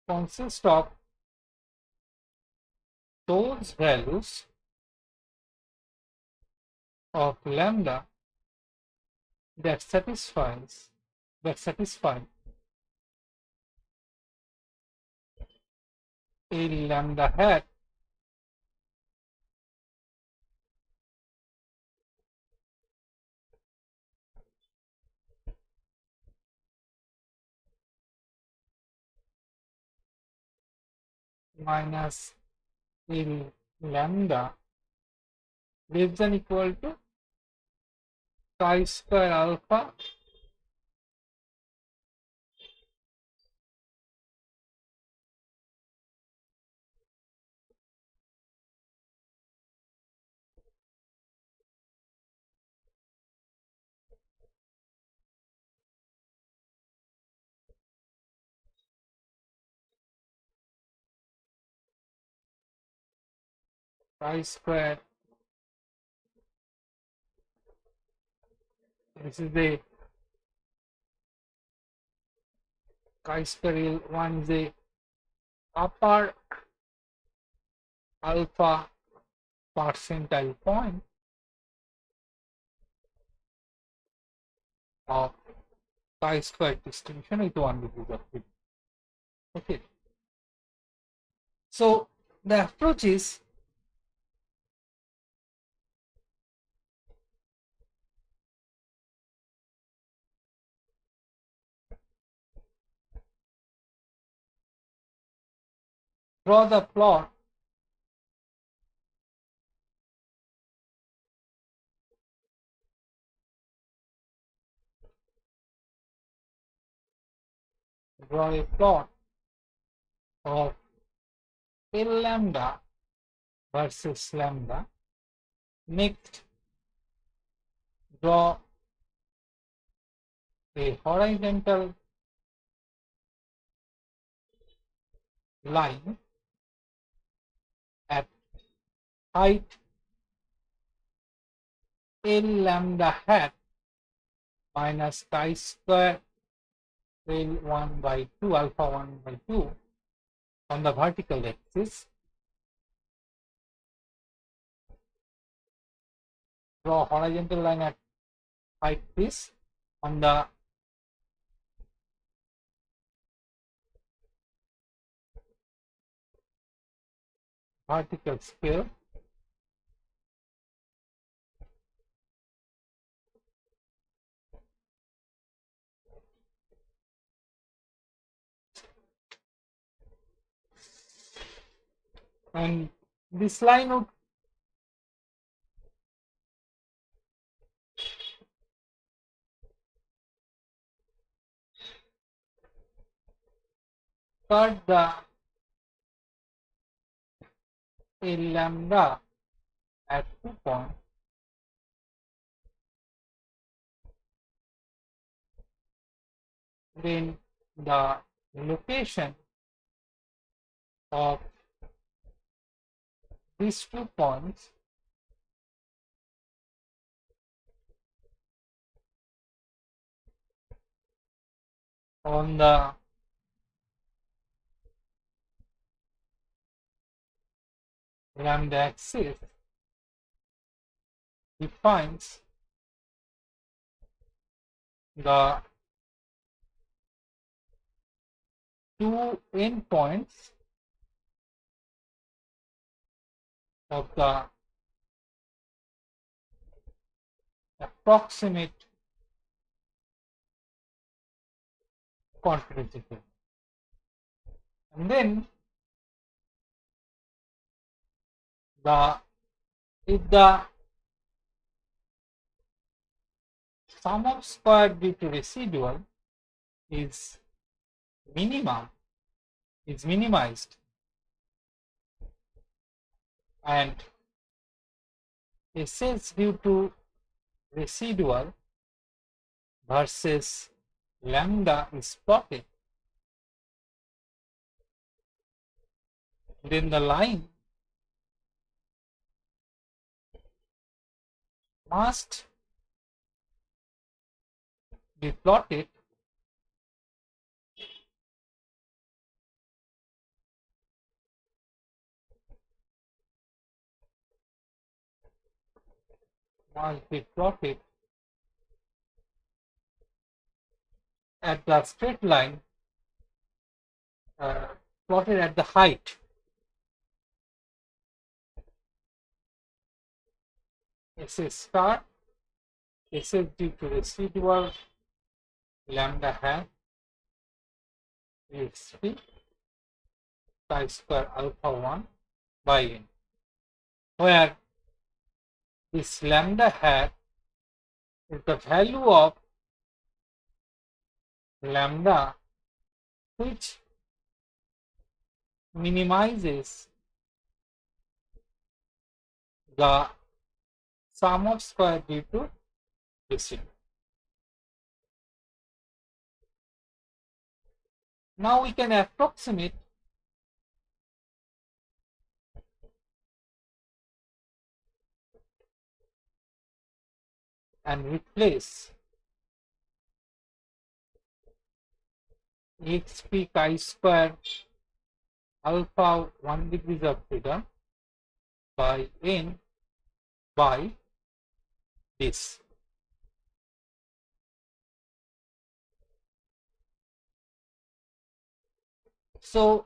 consists of those values of lambda that satisfy a lambda hat minus a lambda less than equal to chi square alpha chi square. This is the chi square 1 is the upper alpha percentile point of chi-square distribution with 1 degree of freedom. Okay. So the approach is draw the plot of L lambda versus lambda. Next, draw a horizontal line at height L lambda hat minus chi square L1 by 2 alpha 1 by 2 on the vertical axis. Draw horizontal line at height this on the vertical scale. And this line would cut the A lambda at 2 points, then the location of these 2 points on the lambda axis defines the two endpoints of the approximate confidence interval. And then if the sum of square due to residual is minimized, and SS due to residual versus lambda is plotted, then the line must be plotted at the straight line, plotted at the height SS star, SS due to residual lambda hat exp chi square alpha 1 by n, where this lambda hat is the value of lambda which minimizes the sum of square due to residual. Now we can approximate and replace exp chi square alpha 1 degrees of freedom by n by this. So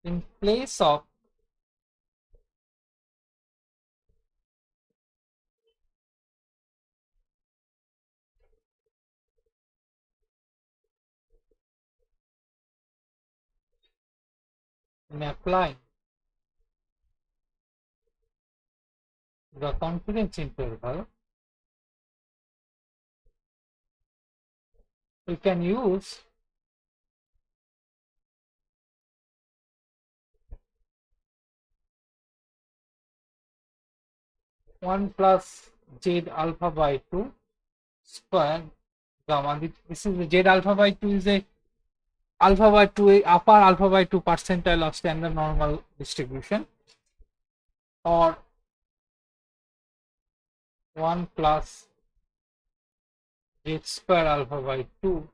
in place of applying the confidence interval, we can use one plus z alpha by 2 square gamma. This is the z alpha by 2 is a alpha by 2, upper alpha by 2 percentile of standard normal distribution, or 1 plus z square alpha by 2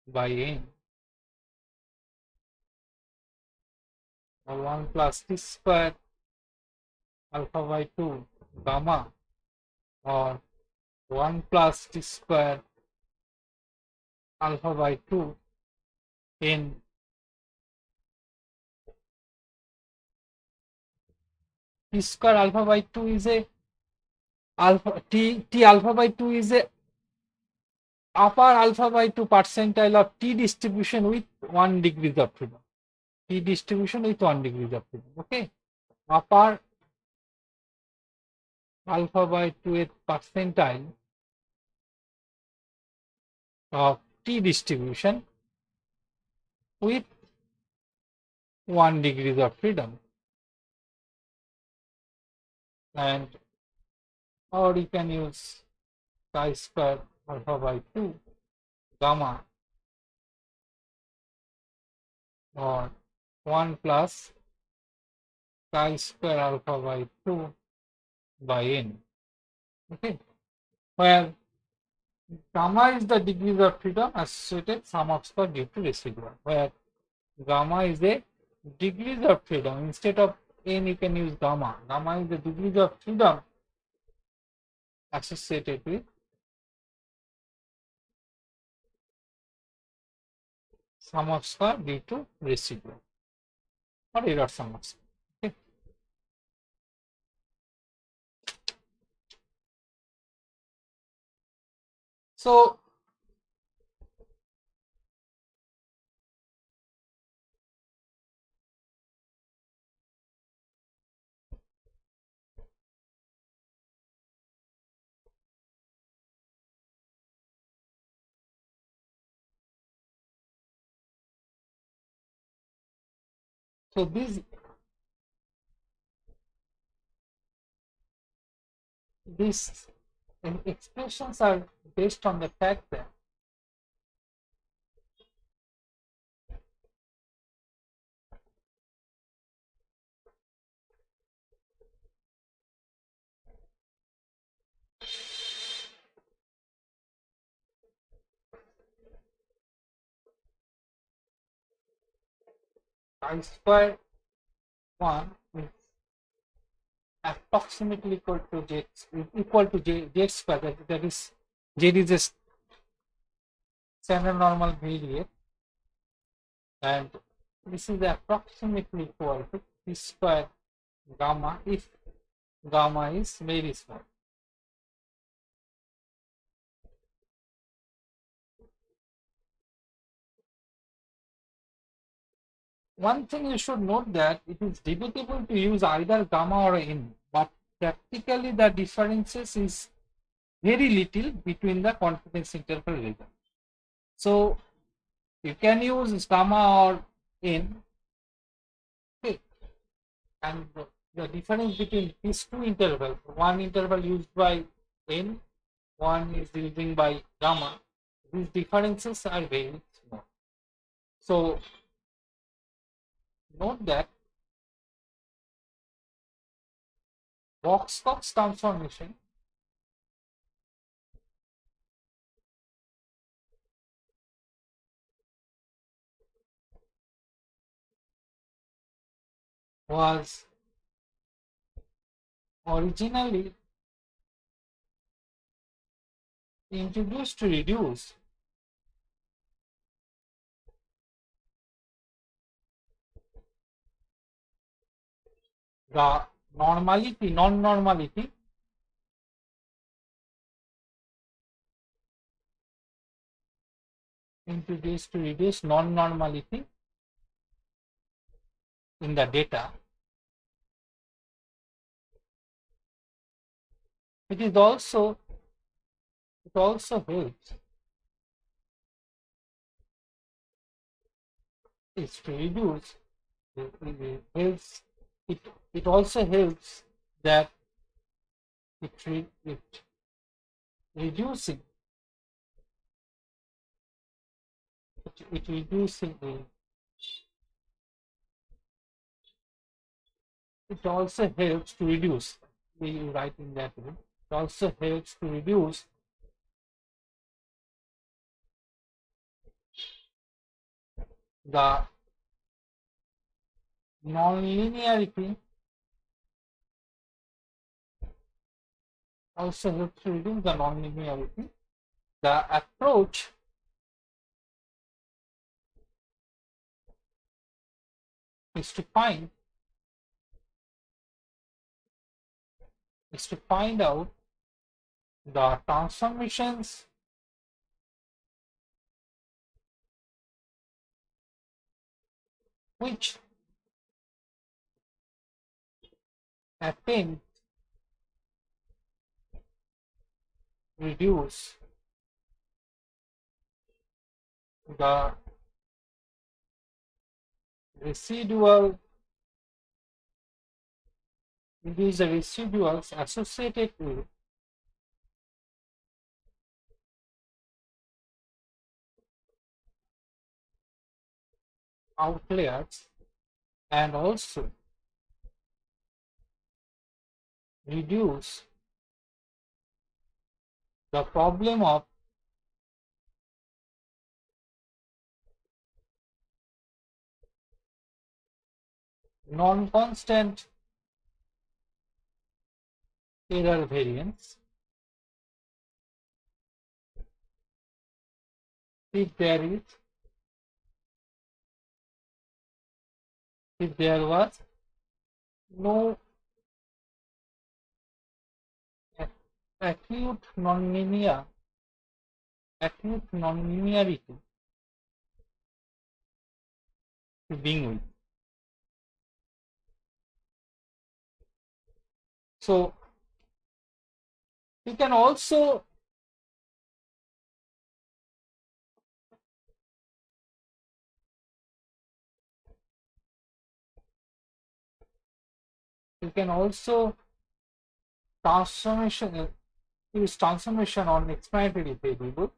by n, or 1 plus t square alpha by 2 gamma, or 1 plus t square alpha by 2 n. T square alpha by 2 is a alpha t alpha by 2 is a upper alpha by 2 percentile of t distribution with 1 degree of freedom. T distribution with 1 degree of freedom. Okay, upper alpha by 2 percentile of t distribution with 1 degree of freedom, and or you can use chi square alpha by 2 gamma, or 1 plus chi square alpha by 2 by n. Okay, where gamma is the degrees of freedom associated sum of square due to residual, where gamma is a degrees of freedom. Instead of n you can use gamma. Gamma is the degree of freedom associated with sum of square due to residual or error sum of square. Okay. So these expressions are based on the fact that I square 1 is approximately equal to z square. That is, z is a standard normal variate, and this is approximately equal to p square gamma if gamma is very small. One thing you should note that it is debatable to use either gamma or n, but practically the differences is very little between the confidence interval region. So you can use gamma or n, okay, and the difference between these two intervals, one interval used by n, one is using by gamma, these differences are very small. So note that Box-Cox transformation was originally introduced to reduce the non-normality introduced to reduce non-normality in the data. It also helps is to reduce it also helps that it reducing it reducing it also helps to reduce, we write in that way, it also helps to reduce the non-linearity, also helps to reduce the non-linearity. The approach is to find out the transformations which attempt reduce the residuals associated with outliers, and also reduce the problem of non-constant error variance if there was no acute nonlinearity to begin with. So we can also use transformation on explanatory variable,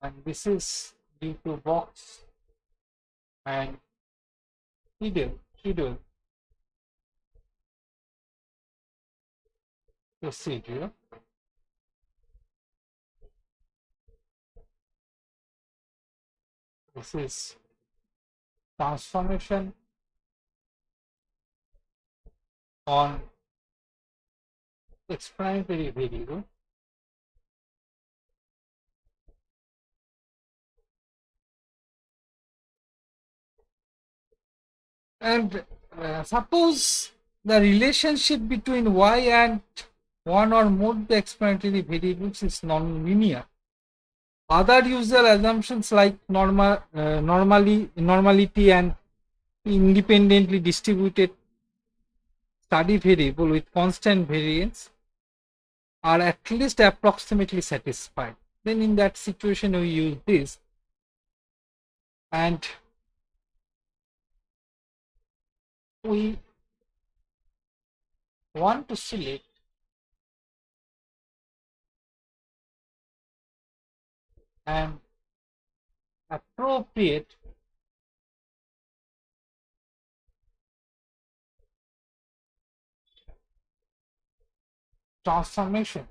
and this is due to box and Tidal procedure. This is transformation on explanatory variable, and suppose the relationship between y and one or more the explanatory variables is non-linear. Other usual assumptions like normality and independently distributed study variable with constant variance are at least approximately satisfied. Then in that situation we use this, and we want to select an appropriate transformation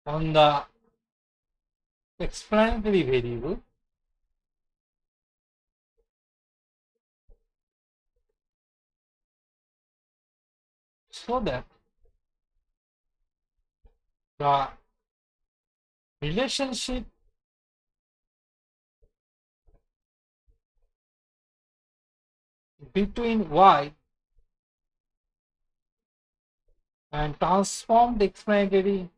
on the explanatory variable so that the relationship between y and transformed explanatory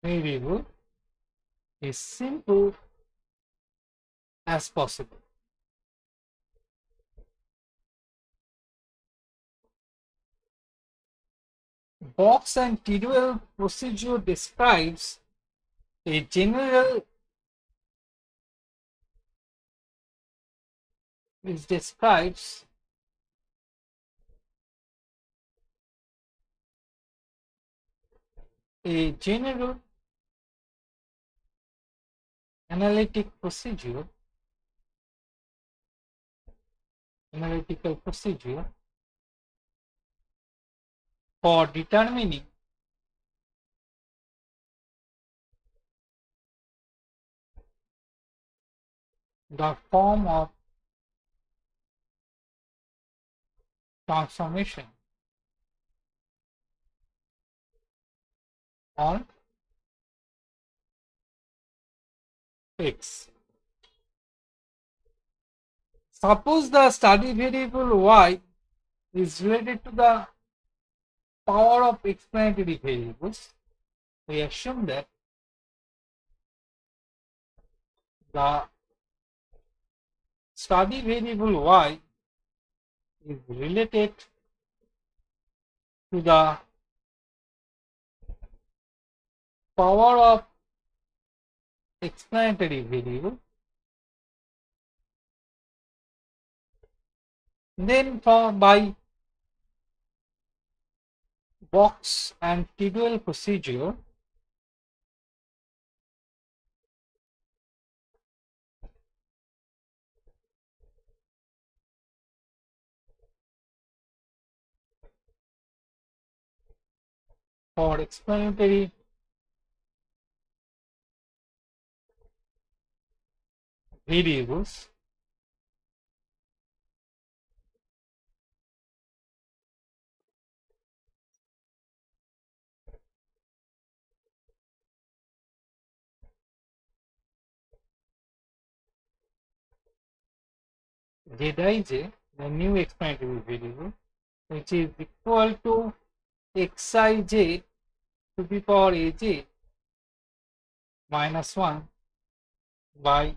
variable is simple as possible. Box and Tidwell procedure describes a general analytical procedure for determining the form of transformation on X. Suppose the study variable y is related to the power of explanatory variables. We assume that the study variable y is related to the power of explanatory variable. Then by box and Tidwell procedure, for explanatory variables, Zij, the new explanatory variable, which is equal to xij to the power aj minus 1 by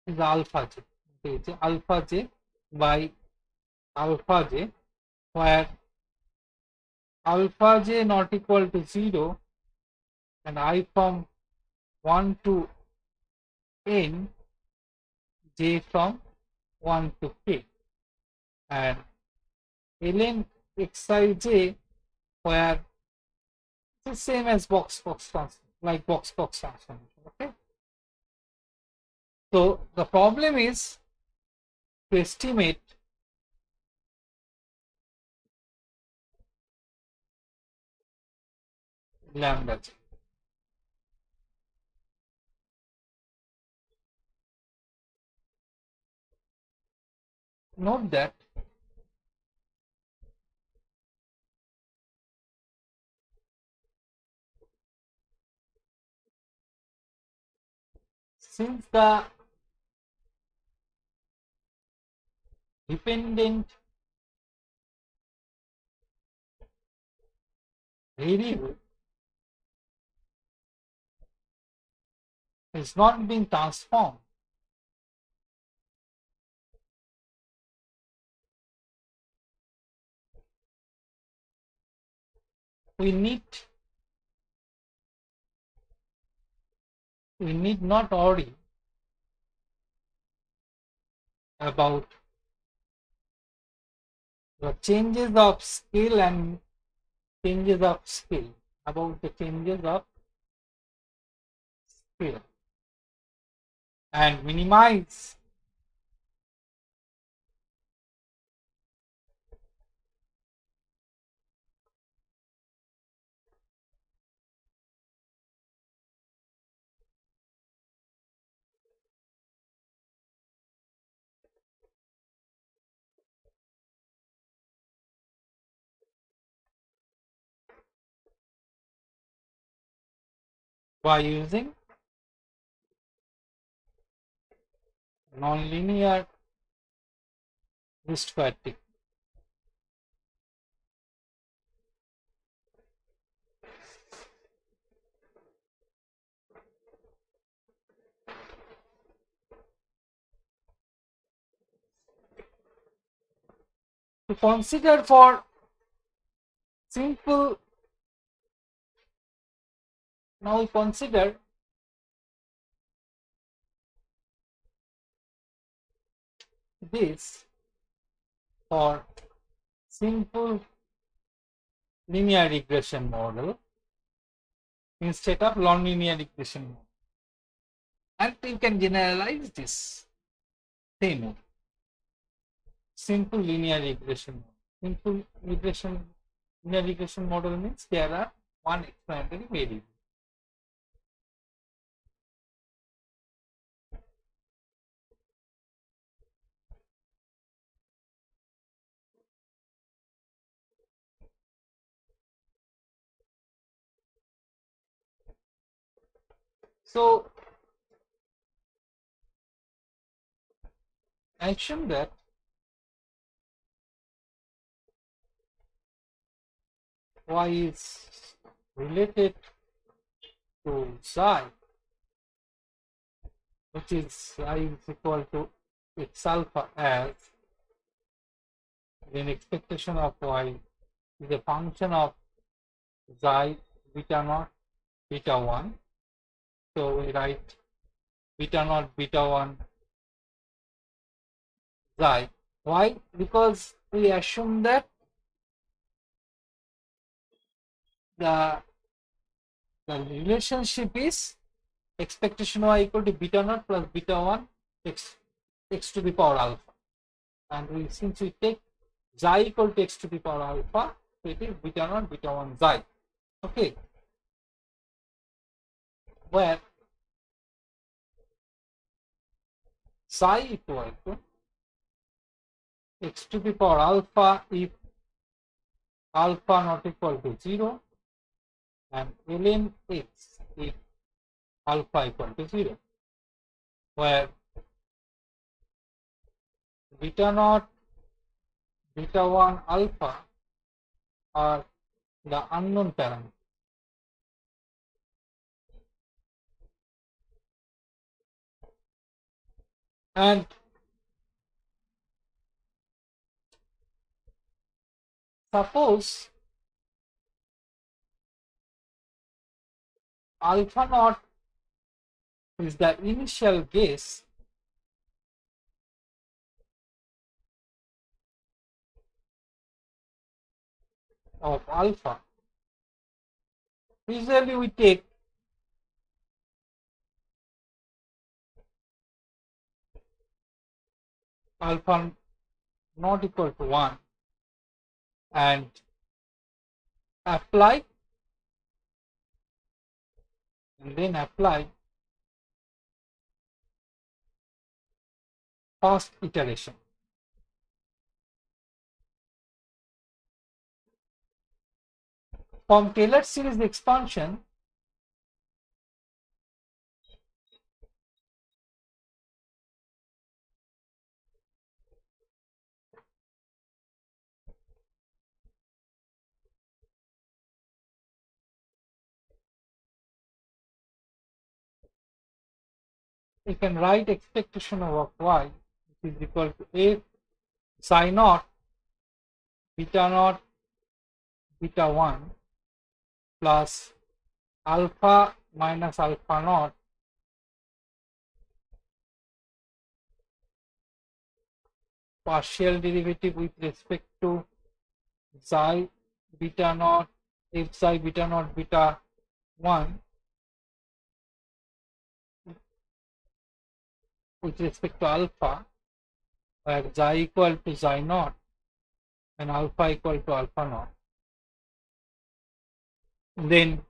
is alpha j. Okay, alpha j by alpha j, where alpha j not equal to 0 and I from 1 to n, j from 1 to k, and ln xij, where it's the same as box transform, like box transformation. Okay, so the problem is to estimate lambda j. Note that since the dependent variable is not being transformed, we need not worry about the changes of scale and changes of scale, about the changes of scale, and minimize by using nonlinear least square technique. To consider for simple, now we consider this for simple linear regression model instead of non-linear regression model, and you can generalize this same simple linear regression model. Simple linear regression model means there are one explanatory variable. So assume that y is related to psi, which is I is equal to x alpha, as then expectation of y is a function of xi beta naught beta 1. So we write beta naught beta 1 xi. Why? Because we assume that the relationship is expectation y equal to beta naught plus beta 1 x to the power alpha, and since we take xi equal to x to the power alpha, So it is beta naught, beta 1 xi. Okay. Where psi equal to x to the power alpha if alpha not equal to 0 and ln x if alpha equal to 0, where beta naught, beta 1 alpha are the unknown parameters. And suppose alpha naught is the initial guess of alpha. Usually we take alpha not equal to 1 and apply, and then apply first iteration. From Taylor series expansion, we can write expectation of y which is equal to a psi naught beta 1 plus alpha minus alpha naught partial derivative with respect to psi beta naught f psi beta naught beta 1 with respect to alpha, where xi equal to xi naught and alpha equal to alpha naught. Then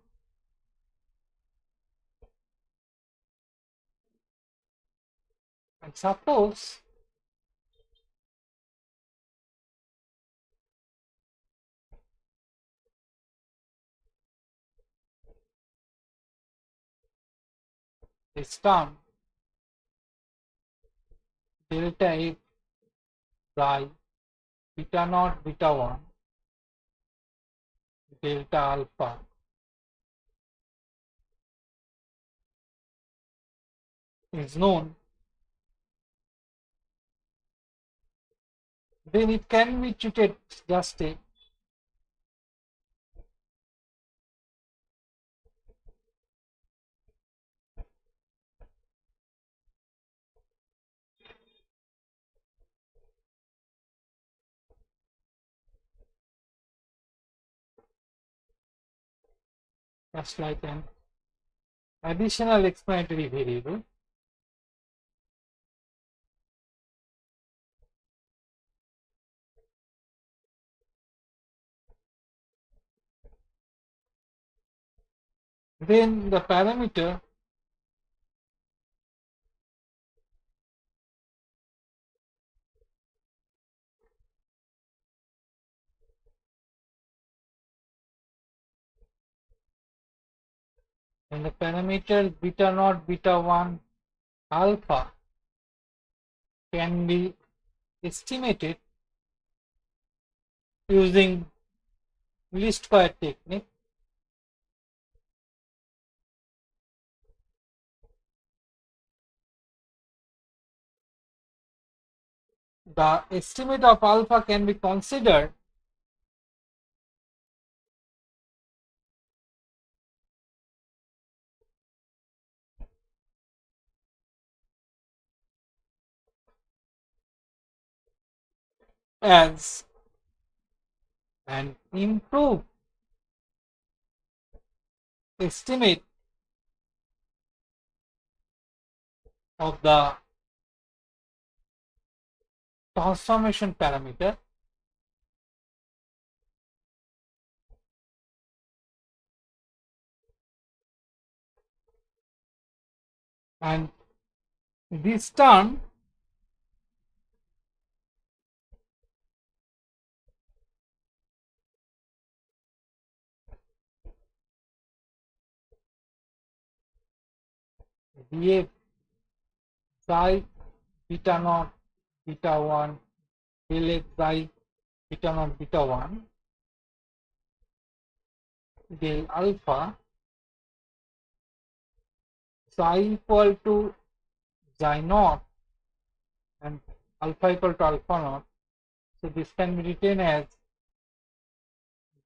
and suppose this term delta f psi beta naught beta 1 delta alpha is known, then it can be treated just a just like an additional explanatory variable. Then the parameter beta naught beta 1 alpha can be estimated using least square technique. The estimate of alpha can be considered as an improved estimate of the transformation parameter and this term df psi beta naught beta 1 del x psi beta naught beta 1 del alpha psi equal to psi naught and alpha equal to alpha naught. So this can be written as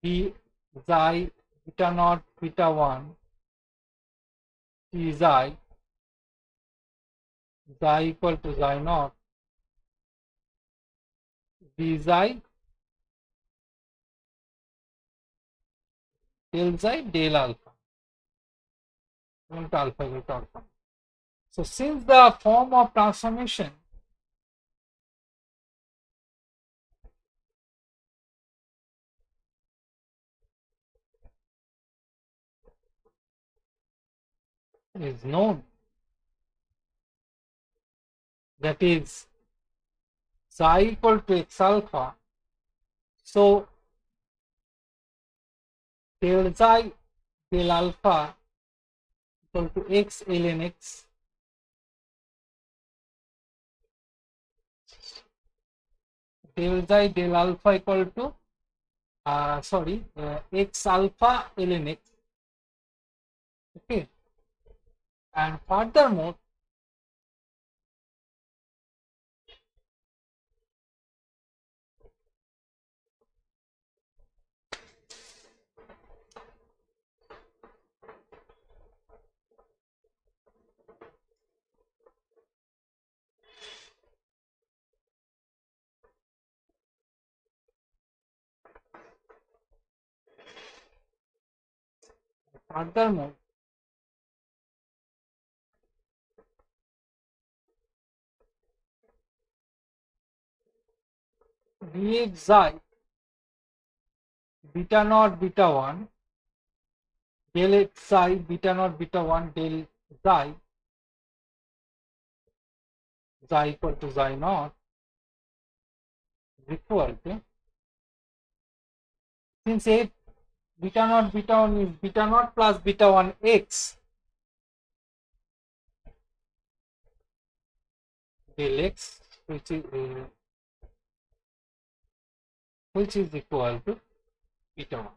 d psi beta naught beta 1 t psi equal to psi naught d psi del psi del alpha equal to alpha equal to alpha. So since the form of transformation is known, that is psi equal to x alpha, so del psi del alpha equal to x ln x del psi del alpha equal to x alpha ln x. Okay, and furthermore furthermore dx psi beta naught beta 1 del x psi beta naught beta 1 del psi psi equal to psi naught is equal to, since a beta naught beta 1 is beta naught plus beta 1 x del x, which is equal to beta 1.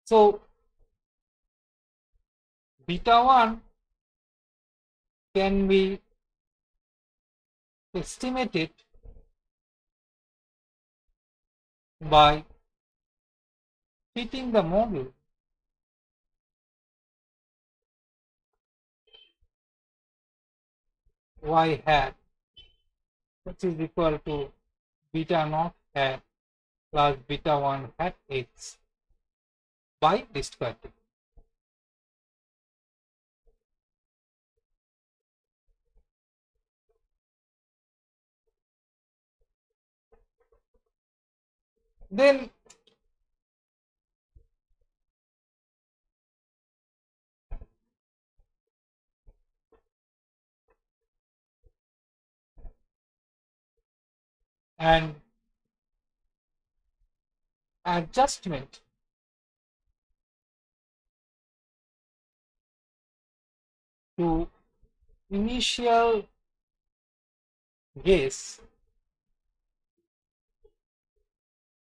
So beta 1 can be estimated by fitting the model y hat, which is equal to beta naught hat plus beta 1 hat x by d square t. Then an adjustment to initial guess,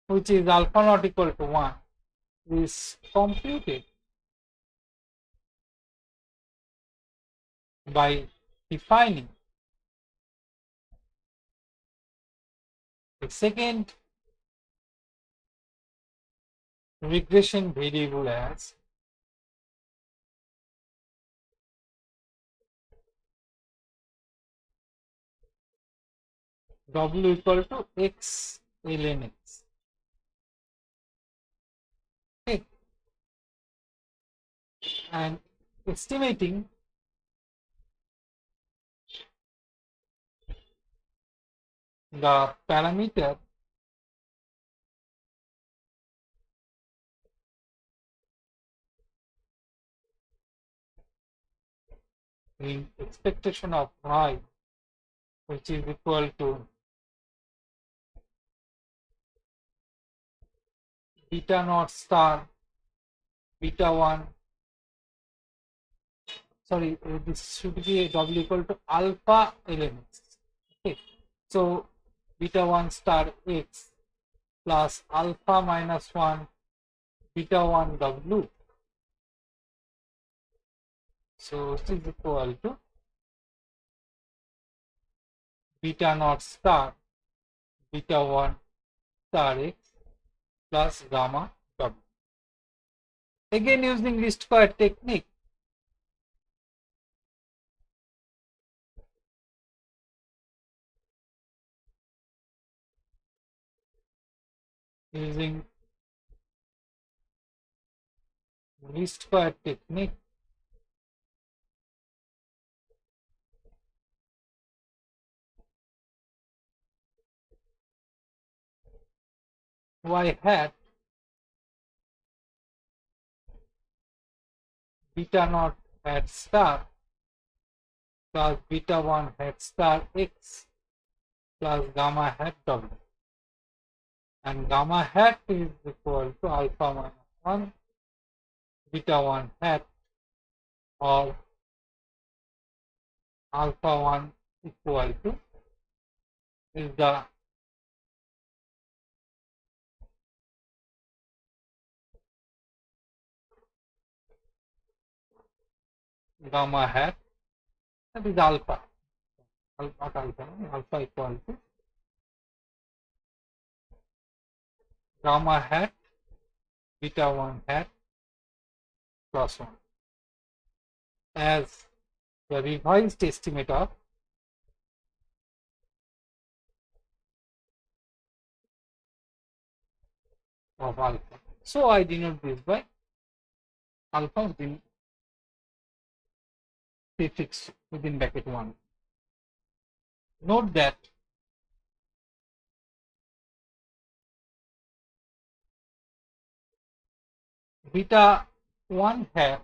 which is alpha not equal to 1, is computed by defining the second regression variable as w equal to x ln x. Okay. And estimating the parameter in expectation of y, which is equal to beta naught star beta 1, sorry, this should be w equal to alpha elements. Okay, so beta 1 star x plus alpha minus 1 beta 1 w. So this is equal to beta naught star beta 1 star x plus gamma w. Again, using least square technique, using least square technique, y hat beta naught hat star plus beta 1 hat star x plus gamma hat w, and gamma hat is equal to alpha minus 1 beta 1 hat, or alpha 1 equal to is the gamma hat, that is alpha, not alpha, alpha equal to gamma hat beta 1 hat plus 1 as the revised estimate of alpha. So I denote this by alpha within prefix within bracket 1. Note that beta 1 hat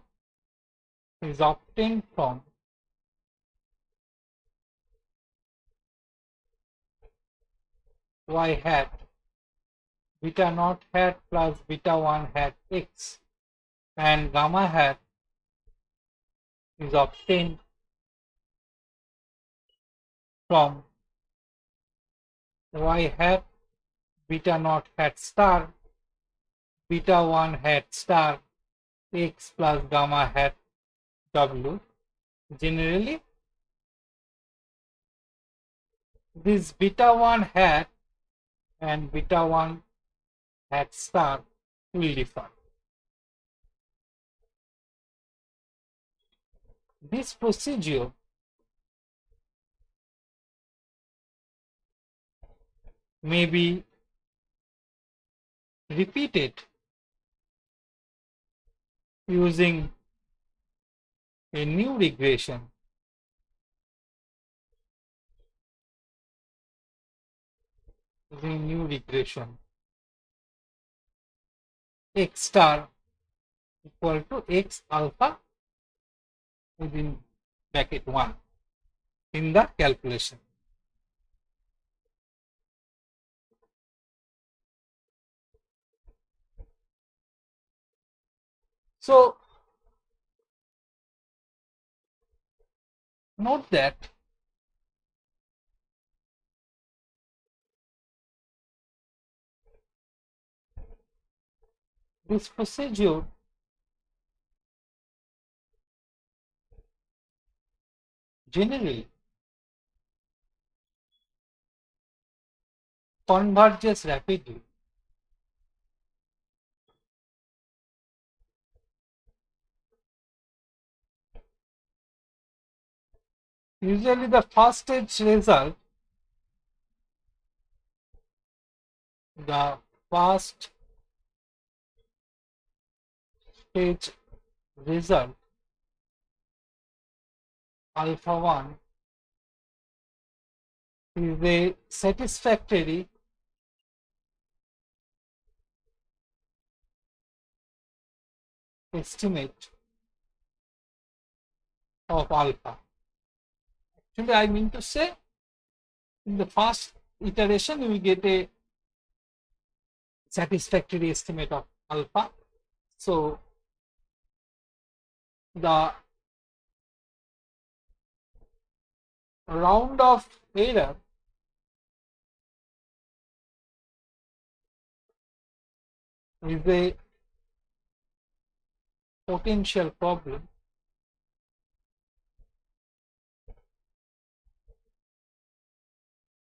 is obtained from y hat beta naught hat plus beta 1 hat x, and gamma hat is obtained from y hat beta naught hat star beta 1 hat star x plus gamma hat w. Generally, this beta 1 hat and beta 1 hat star will differ. This procedure may be repeated using a new regression x star equal to x alpha within bracket 1 in the calculation. So note that this procedure generally converges rapidly. Usually the first stage result, the first stage result alpha 1 is a satisfactory estimate of alpha. Actually, I mean to say, in the first iteration, we get a satisfactory estimate of alpha. So the round of error is a potential problem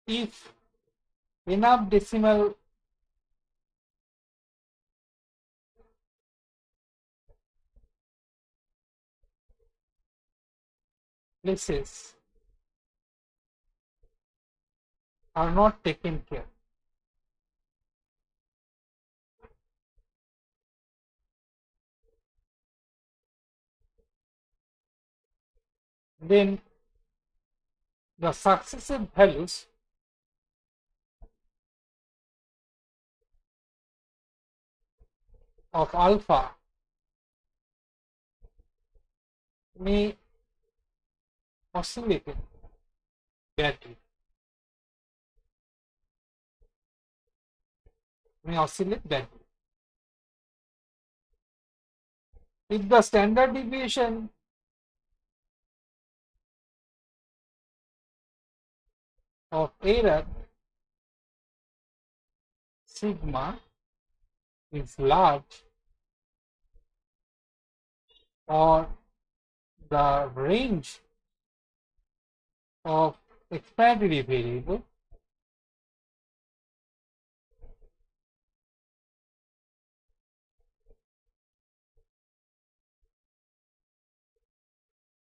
if enough decimal places are not taken care. Then the successive values of alpha may oscillate badly. If the standard deviation of error sigma is large, or the range of explanatory variable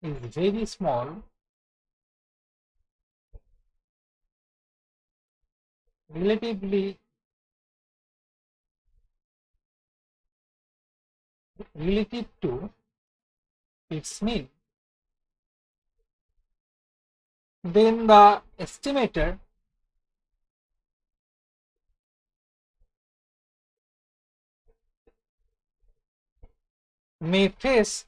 is very small, relative to its mean, then the estimator may face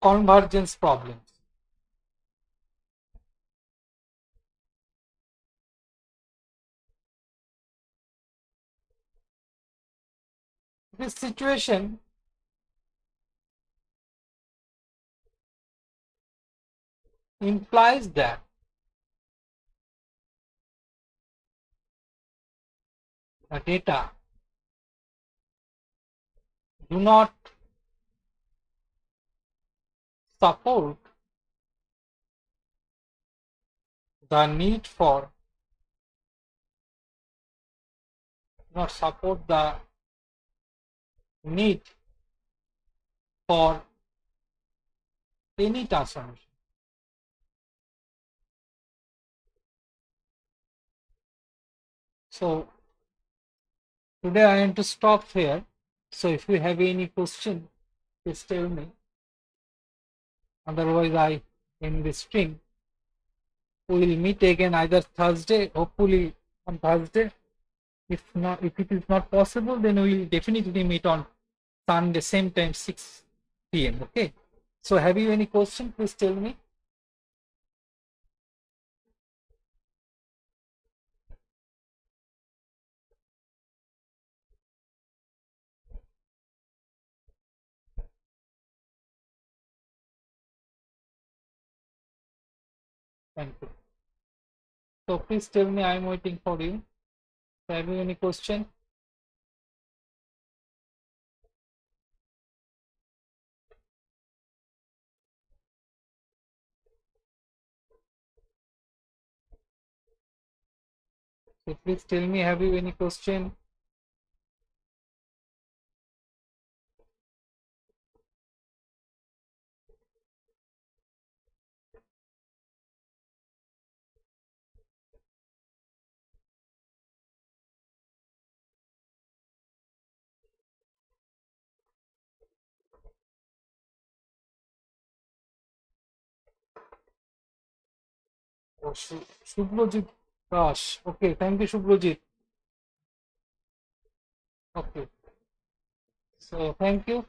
convergence problems. This situation implies that the data do not support the need for any transformation. So today I am to stop here. So if you have any question, please tell me. Otherwise, I end this stream. We will meet again either Thursday, hopefully on Thursday. If it is not possible, then we will definitely meet on Sunday, same time, 6 p.m. Okay. So have you any question? Please tell me. Thank you. So please tell me, I am waiting for you. Have you any question? So please tell me, have you any question? Oh, Shubhrojit Raj. Okay, thank you, Shubhrojit. Okay. So thank you.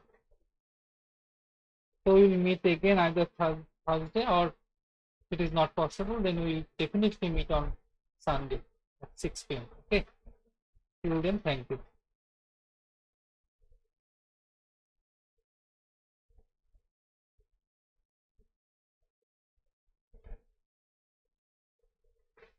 So we will meet again either Thursday, or if it is not possible, then we will definitely meet on Sunday at 6 p.m. Okay. Till then, thank you.